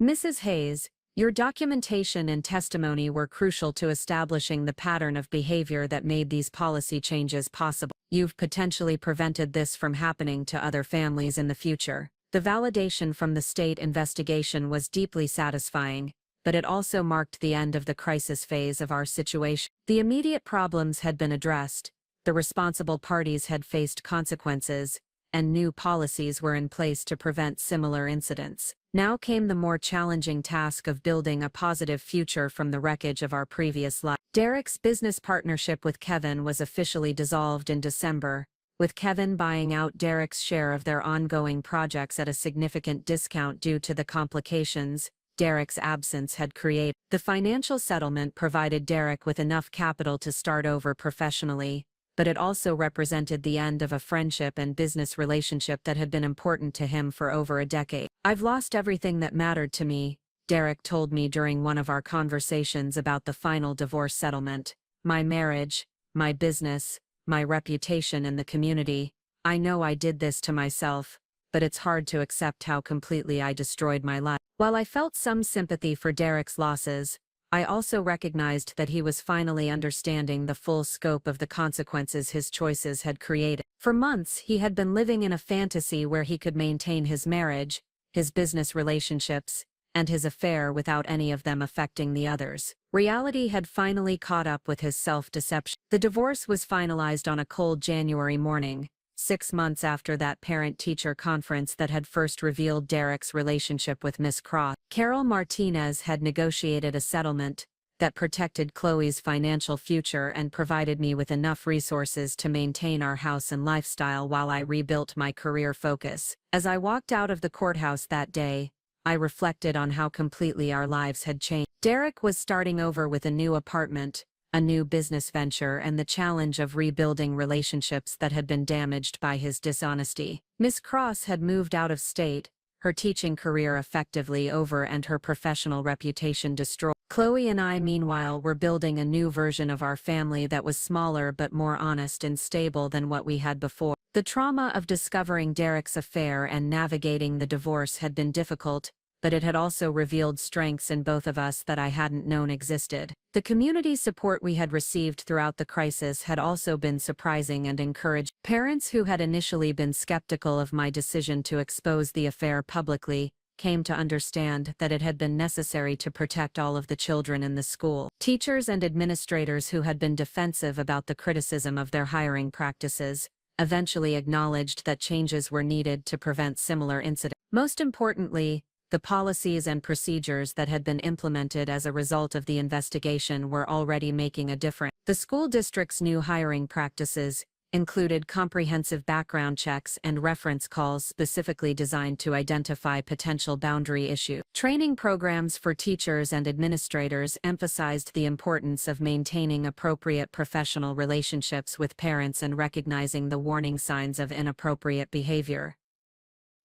Mrs. Hayes, your documentation and testimony were crucial to establishing the pattern of behavior that made these policy changes possible. You've potentially prevented this from happening to other families in the future. The validation from the state investigation was deeply satisfying, but it also marked the end of the crisis phase of our situation. The immediate problems had been addressed, the responsible parties had faced consequences, and new policies were in place to prevent similar incidents. Now came the more challenging task of building a positive future from the wreckage of our previous life. Derek's business partnership with Kevin was officially dissolved in December, with Kevin buying out Derek's share of their ongoing projects at a significant discount due to the complications Derek's absence had created. The financial settlement provided Derek with enough capital to start over professionally, but it also represented the end of a friendship and business relationship that had been important to him for over a decade. I've lost everything that mattered to me, Derek told me during one of our conversations about the final divorce settlement. My marriage, my business, my reputation in the community. I know I did this to myself, but it's hard to accept how completely I destroyed my life. While I felt some sympathy for Derek's losses, I also recognized that he was finally understanding the full scope of the consequences his choices had created. For months, he had been living in a fantasy where he could maintain his marriage, his business relationships, and his affair without any of them affecting the others. Reality had finally caught up with his self-deception. The divorce was finalized on a cold January morning, 6 months after that parent-teacher conference that had first revealed Derek's relationship with Miss Cross. Carol Martinez had negotiated a settlement that protected Chloe's financial future and provided me with enough resources to maintain our house and lifestyle while I rebuilt my career focus. As I walked out of the courthouse that day, I reflected on how completely our lives had changed. Derek was starting over with a new apartment, a new business venture, and the challenge of rebuilding relationships that had been damaged by his dishonesty. Miss Cross had moved out of state, her teaching career effectively over and her professional reputation destroyed. Chloe and I, meanwhile, were building a new version of our family that was smaller but more honest and stable than what we had before. The trauma of discovering Derek's affair and navigating the divorce had been difficult, but it had also revealed strengths in both of us that I hadn't known existed. The community support we had received throughout the crisis had also been surprising and encouraging. Parents who had initially been skeptical of my decision to expose the affair publicly came to understand that it had been necessary to protect all of the children in the school. Teachers and administrators who had been defensive about the criticism of their hiring practices eventually acknowledged that changes were needed to prevent similar incidents. Most importantly, the policies and procedures that had been implemented as a result of the investigation were already making a difference. The school district's new hiring practices included comprehensive background checks and reference calls specifically designed to identify potential boundary issues. Training programs for teachers and administrators emphasized the importance of maintaining appropriate professional relationships with parents and recognizing the warning signs of inappropriate behavior.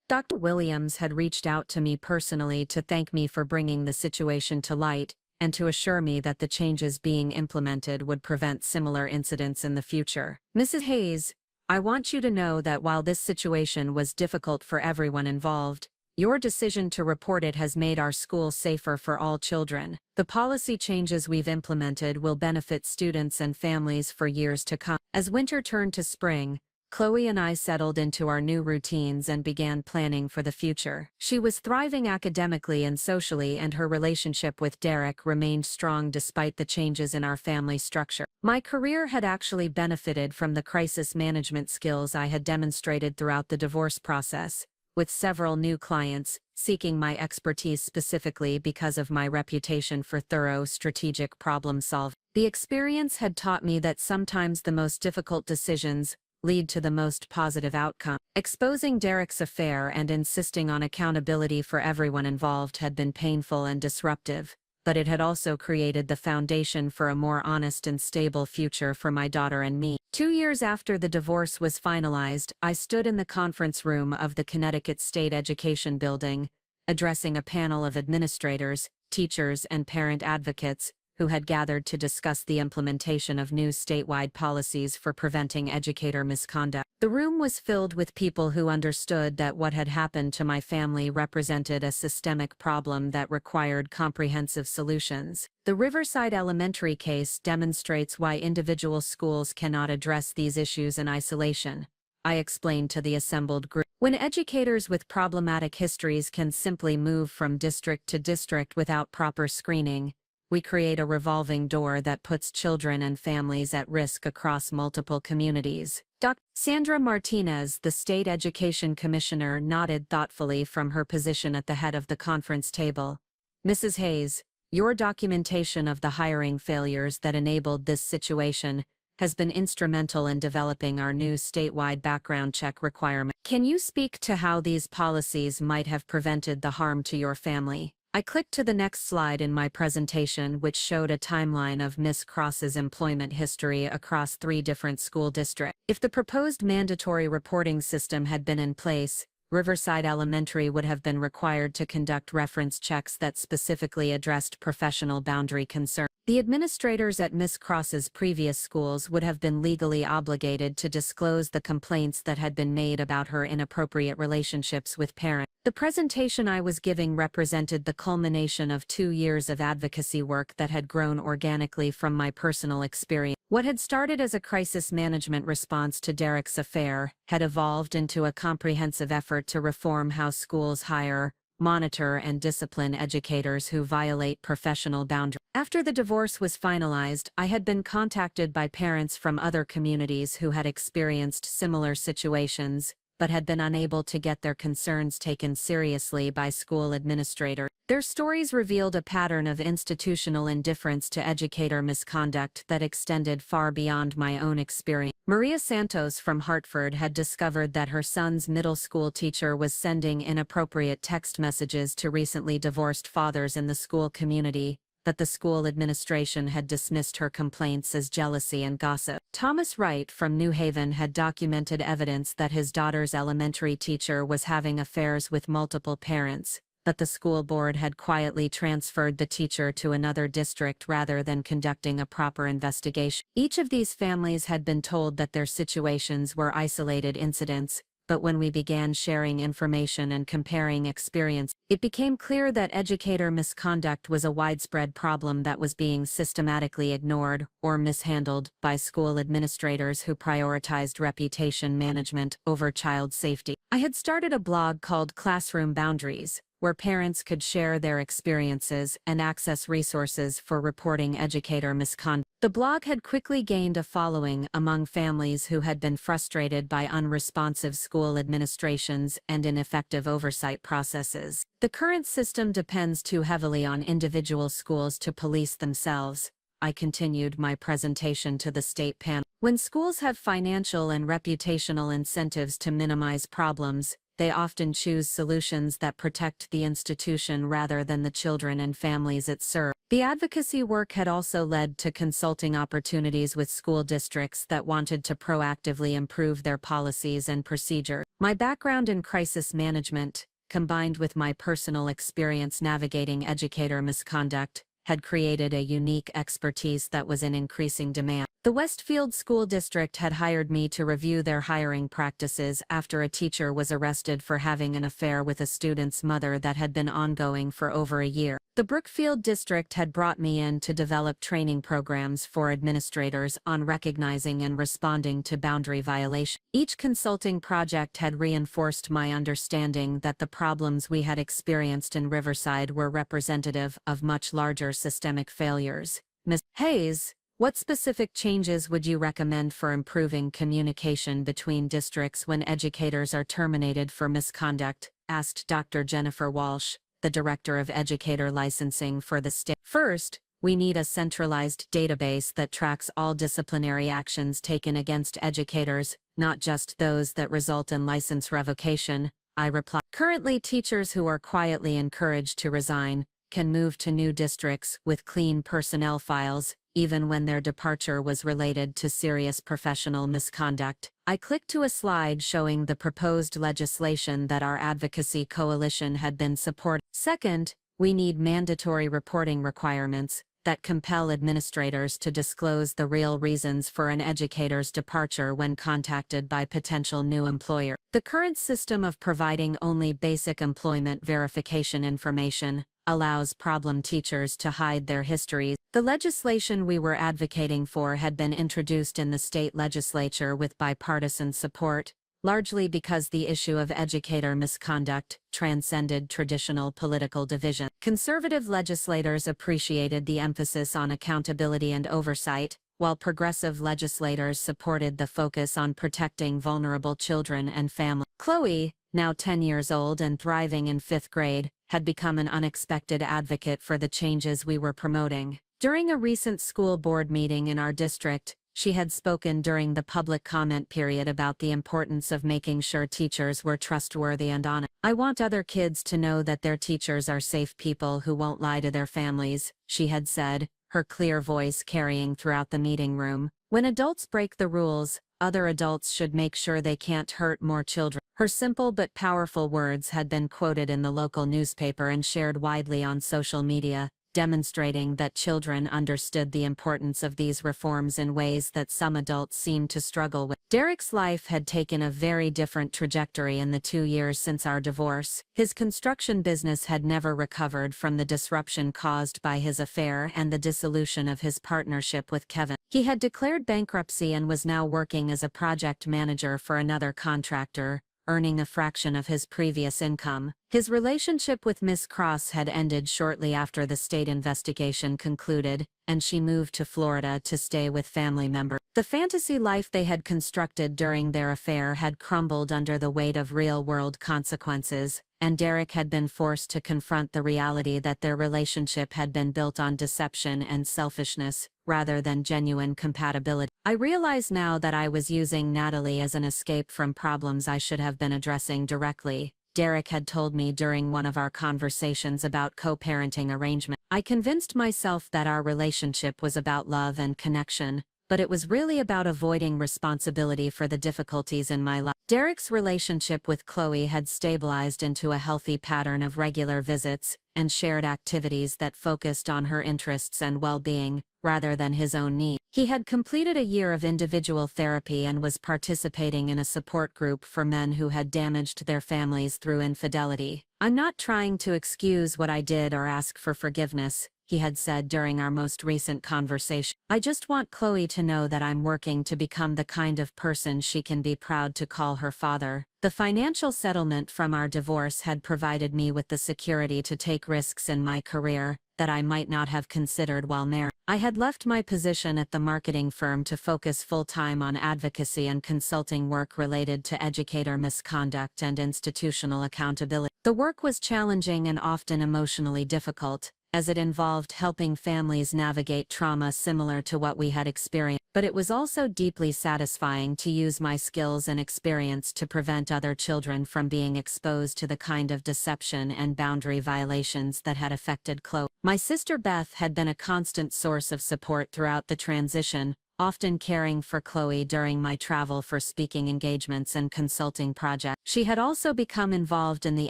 Dr. Williams had reached out to me personally to thank me for bringing the situation to light and to assure me that the changes being implemented would prevent similar incidents in the future. Mrs. Hayes, I want you to know that while this situation was difficult for everyone involved, your decision to report it has made our school safer for all children. The policy changes we've implemented will benefit students and families for years to come. As winter turned to spring, Chloe and I settled into our new routines and began planning for the future. She was thriving academically and socially, and her relationship with Derek remained strong despite the changes in our family structure. My career had actually benefited from the crisis management skills I had demonstrated throughout the divorce process, with several new clients seeking my expertise specifically because of my reputation for thorough strategic problem solving. The experience had taught me that sometimes the most difficult decisions lead to the most positive outcome. Exposing Derek's affair and insisting on accountability for everyone involved had been painful and disruptive, but it had also created the foundation for a more honest and stable future for my daughter and me. 2 years after the divorce was finalized, I stood in the conference room of the Connecticut State Education Building, addressing a panel of administrators, teachers, and parent advocates who had gathered to discuss the implementation of new statewide policies for preventing educator misconduct. The room was filled with people who understood that what had happened to my family represented a systemic problem that required comprehensive solutions. The Riverside Elementary case demonstrates why individual schools cannot address these issues in isolation, I explained to the assembled group. When educators with problematic histories can simply move from district to district without proper screening, we create a revolving door that puts children and families at risk across multiple communities. Dr. Sandra Martinez, the state education commissioner, nodded thoughtfully from her position at the head of the conference table. Mrs. Hayes, your documentation of the hiring failures that enabled this situation has been instrumental in developing our new statewide background check requirement. Can you speak to how these policies might have prevented the harm to your family? I clicked to the next slide in my presentation, which showed a timeline of Miss Cross's employment history across 3 different school districts. If the proposed mandatory reporting system had been in place, Riverside Elementary would have been required to conduct reference checks that specifically addressed professional boundary concerns. The administrators at Miss Cross's previous schools would have been legally obligated to disclose the complaints that had been made about her inappropriate relationships with parents. The presentation I was giving represented the culmination of 2 years of advocacy work that had grown organically from my personal experience. What had started as a crisis management response to Derek's affair had evolved into a comprehensive effort to reform how schools hire, monitor and discipline educators who violate professional boundaries. After the divorce was finalized, I had been contacted by parents from other communities who had experienced similar situations, but had been unable to get their concerns taken seriously by school administrators. Their stories revealed a pattern of institutional indifference to educator misconduct that extended far beyond my own experience. Maria Santos from Hartford had discovered that her son's middle school teacher was sending inappropriate text messages to recently divorced fathers in the school community, but the school administration had dismissed her complaints as jealousy and gossip. Thomas Wright from New Haven had documented evidence that his daughter's elementary teacher was having affairs with multiple parents, but the school board had quietly transferred the teacher to another district rather than conducting a proper investigation. Each of these families had been told that their situations were isolated incidents, but when we began sharing information and comparing experience, it became clear that educator misconduct was a widespread problem that was being systematically ignored or mishandled by school administrators who prioritized reputation management over child safety. I had started a blog called Classroom Boundaries, where parents could share their experiences and access resources for reporting educator misconduct. The blog had quickly gained a following among families who had been frustrated by unresponsive school administrations and ineffective oversight processes. The current system depends too heavily on individual schools to police themselves. I continued my presentation to the state panel. When schools have financial and reputational incentives to minimize problems, they often choose solutions that protect the institution rather than the children and families it serves. The advocacy work had also led to consulting opportunities with school districts that wanted to proactively improve their policies and procedures. My background in crisis management, combined with my personal experience navigating educator misconduct, had created a unique expertise that was in increasing demand. The Westfield School District had hired me to review their hiring practices after a teacher was arrested for having an affair with a student's mother that had been ongoing for over a year. The Brookfield District had brought me in to develop training programs for administrators on recognizing and responding to boundary violations. Each consulting project had reinforced my understanding that the problems we had experienced in Riverside were representative of much larger systemic failures. Ms. Hayes, what specific changes would you recommend for improving communication between districts when educators are terminated for misconduct? Asked Dr. Jennifer Walsh, the Director of Educator Licensing for the state. First, we need a centralized database that tracks all disciplinary actions taken against educators, not just those that result in license revocation, I replied. Currently, teachers who are quietly encouraged to resign can move to new districts with clean personnel files, even when their departure was related to serious professional misconduct. I clicked to a slide showing the proposed legislation that our advocacy coalition had been supporting. Second, we need mandatory reporting requirements that compel administrators to disclose the real reasons for an educator's departure when contacted by potential new employer. The current system of providing only basic employment verification information allows problem teachers to hide their histories. The legislation we were advocating for had been introduced in the state legislature with bipartisan support, largely because the issue of educator misconduct transcended traditional political division. Conservative legislators appreciated the emphasis on accountability and oversight, while progressive legislators supported the focus on protecting vulnerable children and families. Chloe, now 10 years old and thriving in 5th grade, had become an unexpected advocate for the changes we were promoting. During a recent school board meeting in our district, she had spoken during the public comment period about the importance of making sure teachers were trustworthy and honest. I want other kids to know that their teachers are safe people who won't lie to their families, she had said, her clear voice carrying throughout the meeting room. When adults break the rules, other adults should make sure they can't hurt more children. Her simple but powerful words had been quoted in the local newspaper and shared widely on social media, demonstrating that children understood the importance of these reforms in ways that some adults seemed to struggle with. Derek's life had taken a very different trajectory in the 2 years since our divorce. His construction business had never recovered from the disruption caused by his affair and the dissolution of his partnership with Kevin. He had declared bankruptcy and was now working as a project manager for another contractor, earning a fraction of his previous income. His relationship with Miss Cross had ended shortly after the state investigation concluded, and she moved to Florida to stay with family members. The fantasy life they had constructed during their affair had crumbled under the weight of real-world consequences, and Derek had been forced to confront the reality that their relationship had been built on deception and selfishness, rather than genuine compatibility. I realize now that I was using Natalie as an escape from problems I should have been addressing directly, Derek had told me during one of our conversations about co-parenting arrangement. I convinced myself that our relationship was about love and connection, but it was really about avoiding responsibility for the difficulties in my life. Derek's relationship with Chloe had stabilized into a healthy pattern of regular visits and shared activities that focused on her interests and well-being, rather than his own needs. He had completed a year of individual therapy and was participating in a support group for men who had damaged their families through infidelity. "I'm not trying to excuse what I did or ask for forgiveness," he had said during our most recent conversation. "I just want Chloe to know that I'm working to become the kind of person she can be proud to call her father." The financial settlement from our divorce had provided me with the security to take risks in my career that I might not have considered while married. I had left my position at the marketing firm to focus full-time on advocacy and consulting work related to educator misconduct and institutional accountability. The work was challenging and often emotionally difficult, as it involved helping families navigate trauma similar to what we had experienced. But it was also deeply satisfying to use my skills and experience to prevent other children from being exposed to the kind of deception and boundary violations that had affected Chloe. My sister Beth had been a constant source of support throughout the transition, often caring for Chloe during my travel for speaking engagements and consulting projects. She had also become involved in the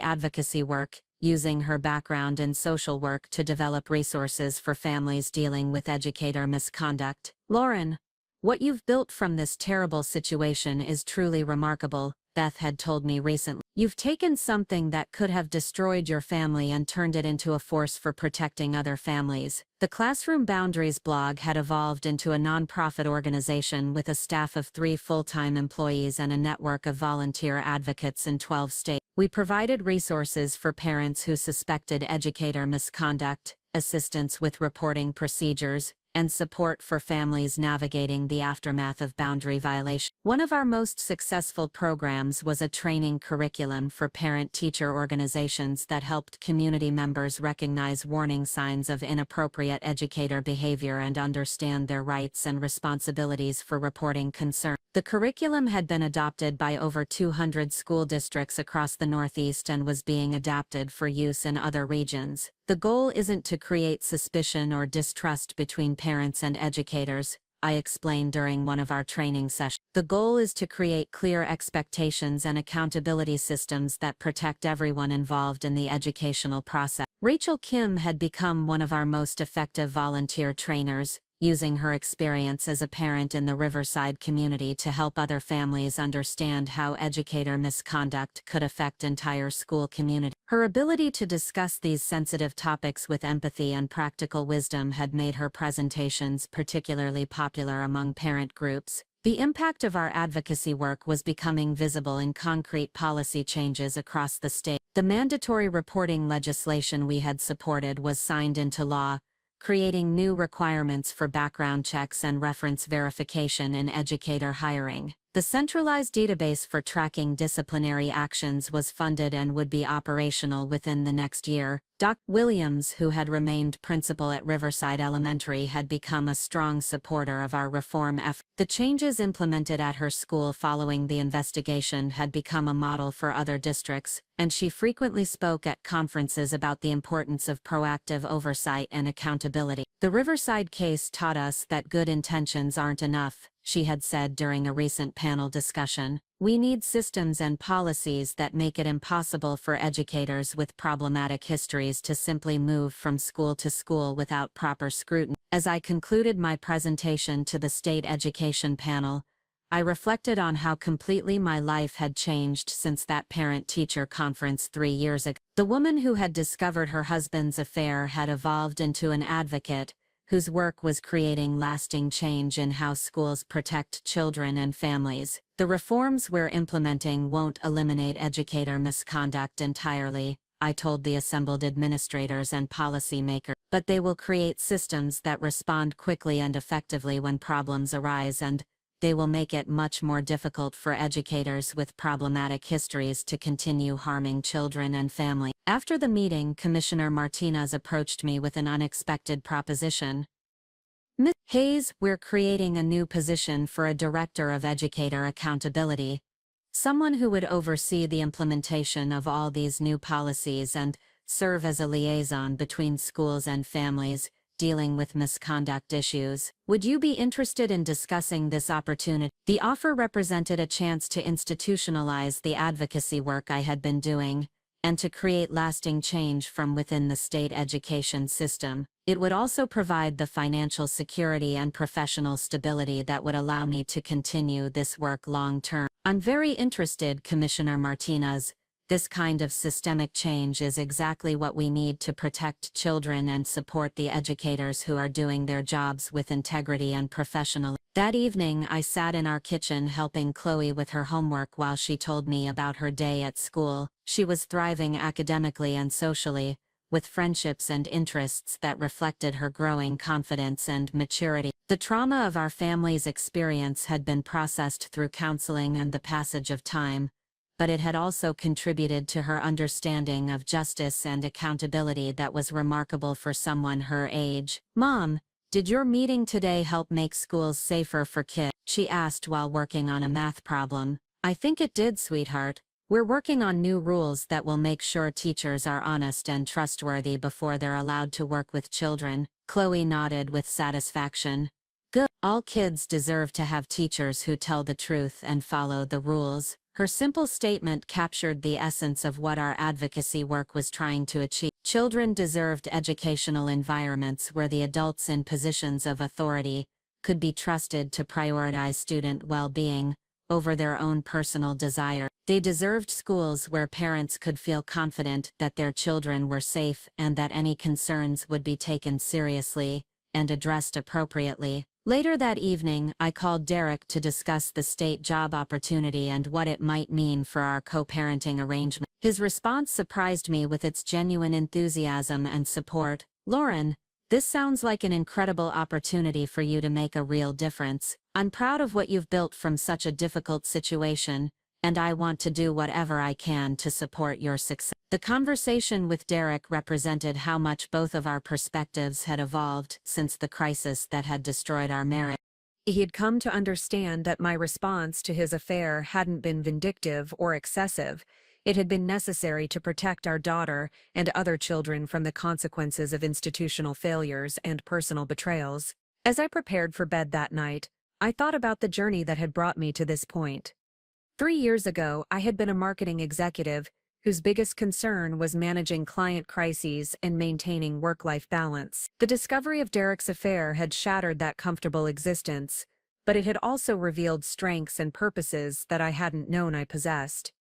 advocacy work, using her background in social work to develop resources for families dealing with educator misconduct. "Lauren, what you've built from this terrible situation is truly remarkable," Beth had told me recently. "You've taken something that could have destroyed your family and turned it into a force for protecting other families." The Classroom Boundaries blog had evolved into a nonprofit organization with a staff of 3 full-time employees and a network of volunteer advocates in 12 states. We provided resources for parents who suspected educator misconduct, assistance with reporting procedures, and support for families navigating the aftermath of boundary violation. One of our most successful programs was a training curriculum for parent-teacher organizations that helped community members recognize warning signs of inappropriate educator behavior and understand their rights and responsibilities for reporting concerns. The curriculum had been adopted by over 200 school districts across the Northeast and was being adapted for use in other regions. "The goal isn't to create suspicion or distrust between parents and educators," I explained during one of our training sessions. "The goal is to create clear expectations and accountability systems that protect everyone involved in the educational process." Rachel Kim had become one of our most effective volunteer trainers, using her experience as a parent in the Riverside community to help other families understand how educator misconduct could affect entire school communities. Her ability to discuss these sensitive topics with empathy and practical wisdom had made her presentations particularly popular among parent groups. The impact of our advocacy work was becoming visible in concrete policy changes across the state. The mandatory reporting legislation we had supported was signed into law, creating new requirements for background checks and reference verification in educator hiring. The centralized database for tracking disciplinary actions was funded and would be operational within the next year. Dr. Williams, who had remained principal at Riverside Elementary, had become a strong supporter of our reform effort. The changes implemented at her school following the investigation had become a model for other districts, and she frequently spoke at conferences about the importance of proactive oversight and accountability. "The Riverside case taught us that good intentions aren't enough," she had said during a recent panel discussion. "We need systems and policies that make it impossible for educators with problematic histories to simply move from school to school without proper scrutiny." As I concluded my presentation to the state education panel, I reflected on how completely my life had changed since that parent-teacher conference 3 years ago. The woman who had discovered her husband's affair had evolved into an advocate whose work was creating lasting change in how schools protect children and families. The reforms we're implementing won't eliminate educator misconduct entirely, I told the assembled administrators and policymakers, but they will create systems that respond quickly and effectively when problems arise, and they will make it much more difficult for educators with problematic histories to continue harming children and families. After the meeting, Commissioner Martinez approached me with an unexpected proposition. Ms. Hayes, we're creating a new position for a Director of Educator Accountability. Someone who would oversee the implementation of all these new policies and serve as a liaison between schools and families dealing with misconduct issues. Would you be interested in discussing this opportunity? The offer represented a chance to institutionalize the advocacy work I had been doing, and to create lasting change from within the state education system. It would also provide the financial security and professional stability that would allow me to continue this work long term. I'm very interested, Commissioner Martinez. This kind of systemic change is exactly what we need to protect children and support the educators who are doing their jobs with integrity and professionalism. That evening, I sat in our kitchen helping Chloe with her homework while she told me about her day at school. She was thriving academically and socially, with friendships and interests that reflected her growing confidence and maturity. The trauma of our family's experience had been processed through counseling and the passage of time, but it had also contributed to her understanding of justice and accountability that was remarkable for someone her age. "Mom, did your meeting today help make schools safer for kids?" she asked while working on a math problem. "I think it did, sweetheart. We're working on new rules that will make sure teachers are honest and trustworthy before they're allowed to work with children." Chloe nodded with satisfaction. "Good. All kids deserve to have teachers who tell the truth and follow the rules." Her simple statement captured the essence of what our advocacy work was trying to achieve. Children deserved educational environments where the adults in positions of authority could be trusted to prioritize student well-being over their own personal desire. They deserved schools where parents could feel confident that their children were safe and that any concerns would be taken seriously and addressed appropriately. Later that evening, I called Derek to discuss the state job opportunity and what it might mean for our co-parenting arrangement. His response surprised me with its genuine enthusiasm and support. "Lauren, this sounds like an incredible opportunity for you to make a real difference. I'm proud of what you've built from such a difficult situation, and I want to do whatever I can to support your success." The conversation with Derek represented how much both of our perspectives had evolved since the crisis that had destroyed our marriage. He had come to understand that my response to his affair hadn't been vindictive or excessive. It had been necessary to protect our daughter and other children from the consequences of institutional failures and personal betrayals. As I prepared for bed that night, I thought about the journey that had brought me to this point. 3 years ago, I had been a marketing executive whose biggest concern was managing client crises and maintaining work-life balance. The discovery of Derek's affair had shattered that comfortable existence, but it had also revealed strengths and purposes that I hadn't known I possessed.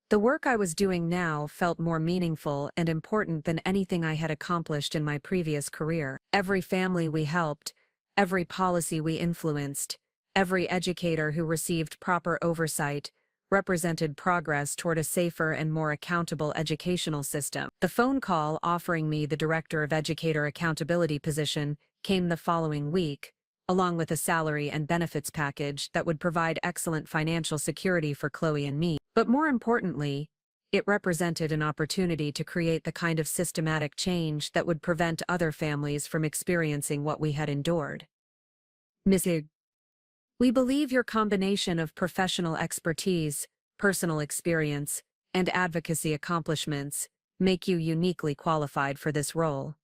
The work I was doing now felt more meaningful and important than anything I had accomplished in my previous career. Every family we helped, every policy we influenced, every educator who received proper oversight represented progress toward a safer and more accountable educational system. The phone call offering me the Director of Educator Accountability position came the following week, along with a salary and benefits package that would provide excellent financial security for Chloe and me. But more importantly, it represented an opportunity to create the kind of systematic change that would prevent other families from experiencing what we had endured. "Ms. Higg, we believe your combination of professional expertise, personal experience, and advocacy accomplishments make you uniquely qualified for this role."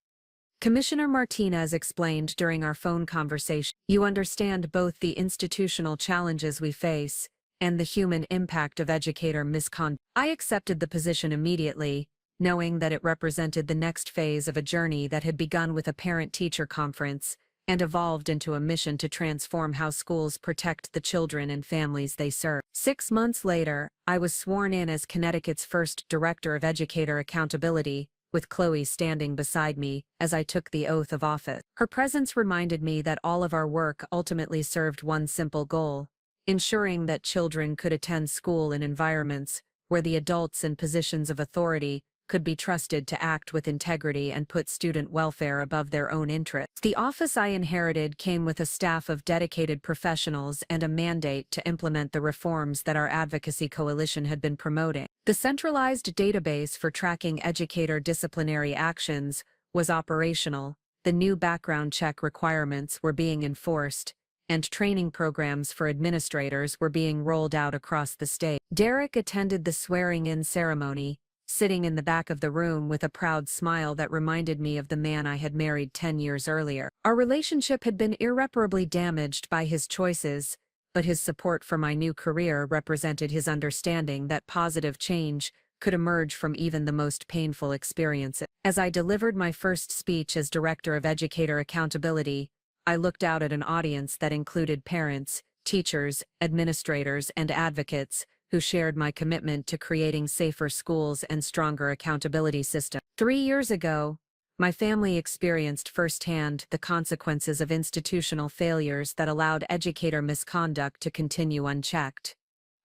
Commissioner Martinez explained during our phone conversation. "You understand both the institutional challenges we face and the human impact of educator misconduct." I accepted the position immediately, knowing that it represented the next phase of a journey that had begun with a parent-teacher conference and evolved into a mission to transform how schools protect the children and families they serve. 6 months later, I was sworn in as Connecticut's first Director of Educator Accountability, with Chloe standing beside me as I took the oath of office. Her presence reminded me that all of our work ultimately served one simple goal: ensuring that children could attend school in environments where the adults in positions of authority could be trusted to act with integrity and put student welfare above their own interests. The office I inherited came with a staff of dedicated professionals and a mandate to implement the reforms that our advocacy coalition had been promoting. The centralized database for tracking educator disciplinary actions was operational, the new background check requirements were being enforced, and training programs for administrators were being rolled out across the state. Derek attended the swearing-in ceremony, sitting in the back of the room with a proud smile that reminded me of the man I had married 10 years earlier. Our relationship had been irreparably damaged by his choices, but his support for my new career represented his understanding that positive change could emerge from even the most painful experiences. As I delivered my first speech as Director of Educator Accountability, I looked out at an audience that included parents, teachers, administrators, and advocates who shared my commitment to creating safer schools and stronger accountability systems. 3 years ago, my family experienced firsthand the consequences of institutional failures that allowed educator misconduct to continue unchecked.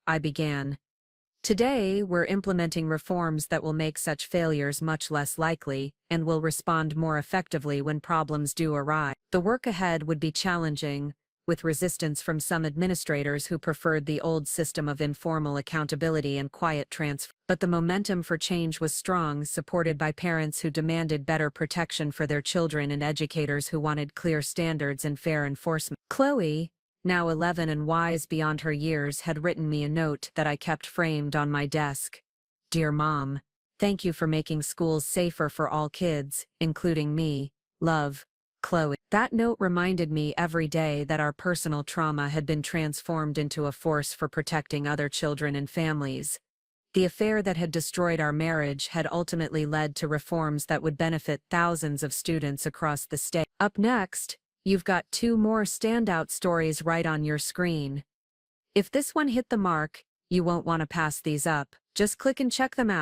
I began. Today, we're implementing reforms that will make such failures much less likely and will respond more effectively when problems do arise. The work ahead would be challenging, with resistance from some administrators who preferred the old system of informal accountability and quiet transfer. But the momentum for change was strong, supported by parents who demanded better protection for their children and educators who wanted clear standards and fair enforcement. Chloe, now 11 and wise beyond her years, had written me a note that I kept framed on my desk. "Dear Mom, thank you for making schools safer for all kids, including me. Love, Chloe." That note reminded me every day that our personal trauma had been transformed into a force for protecting other children and families. The affair that had destroyed our marriage had ultimately led to reforms that would benefit thousands of students across the state. Up next, you've got 2 more standout stories right on your screen. If this one hit the mark, you won't want to pass these up. Just click and check them out.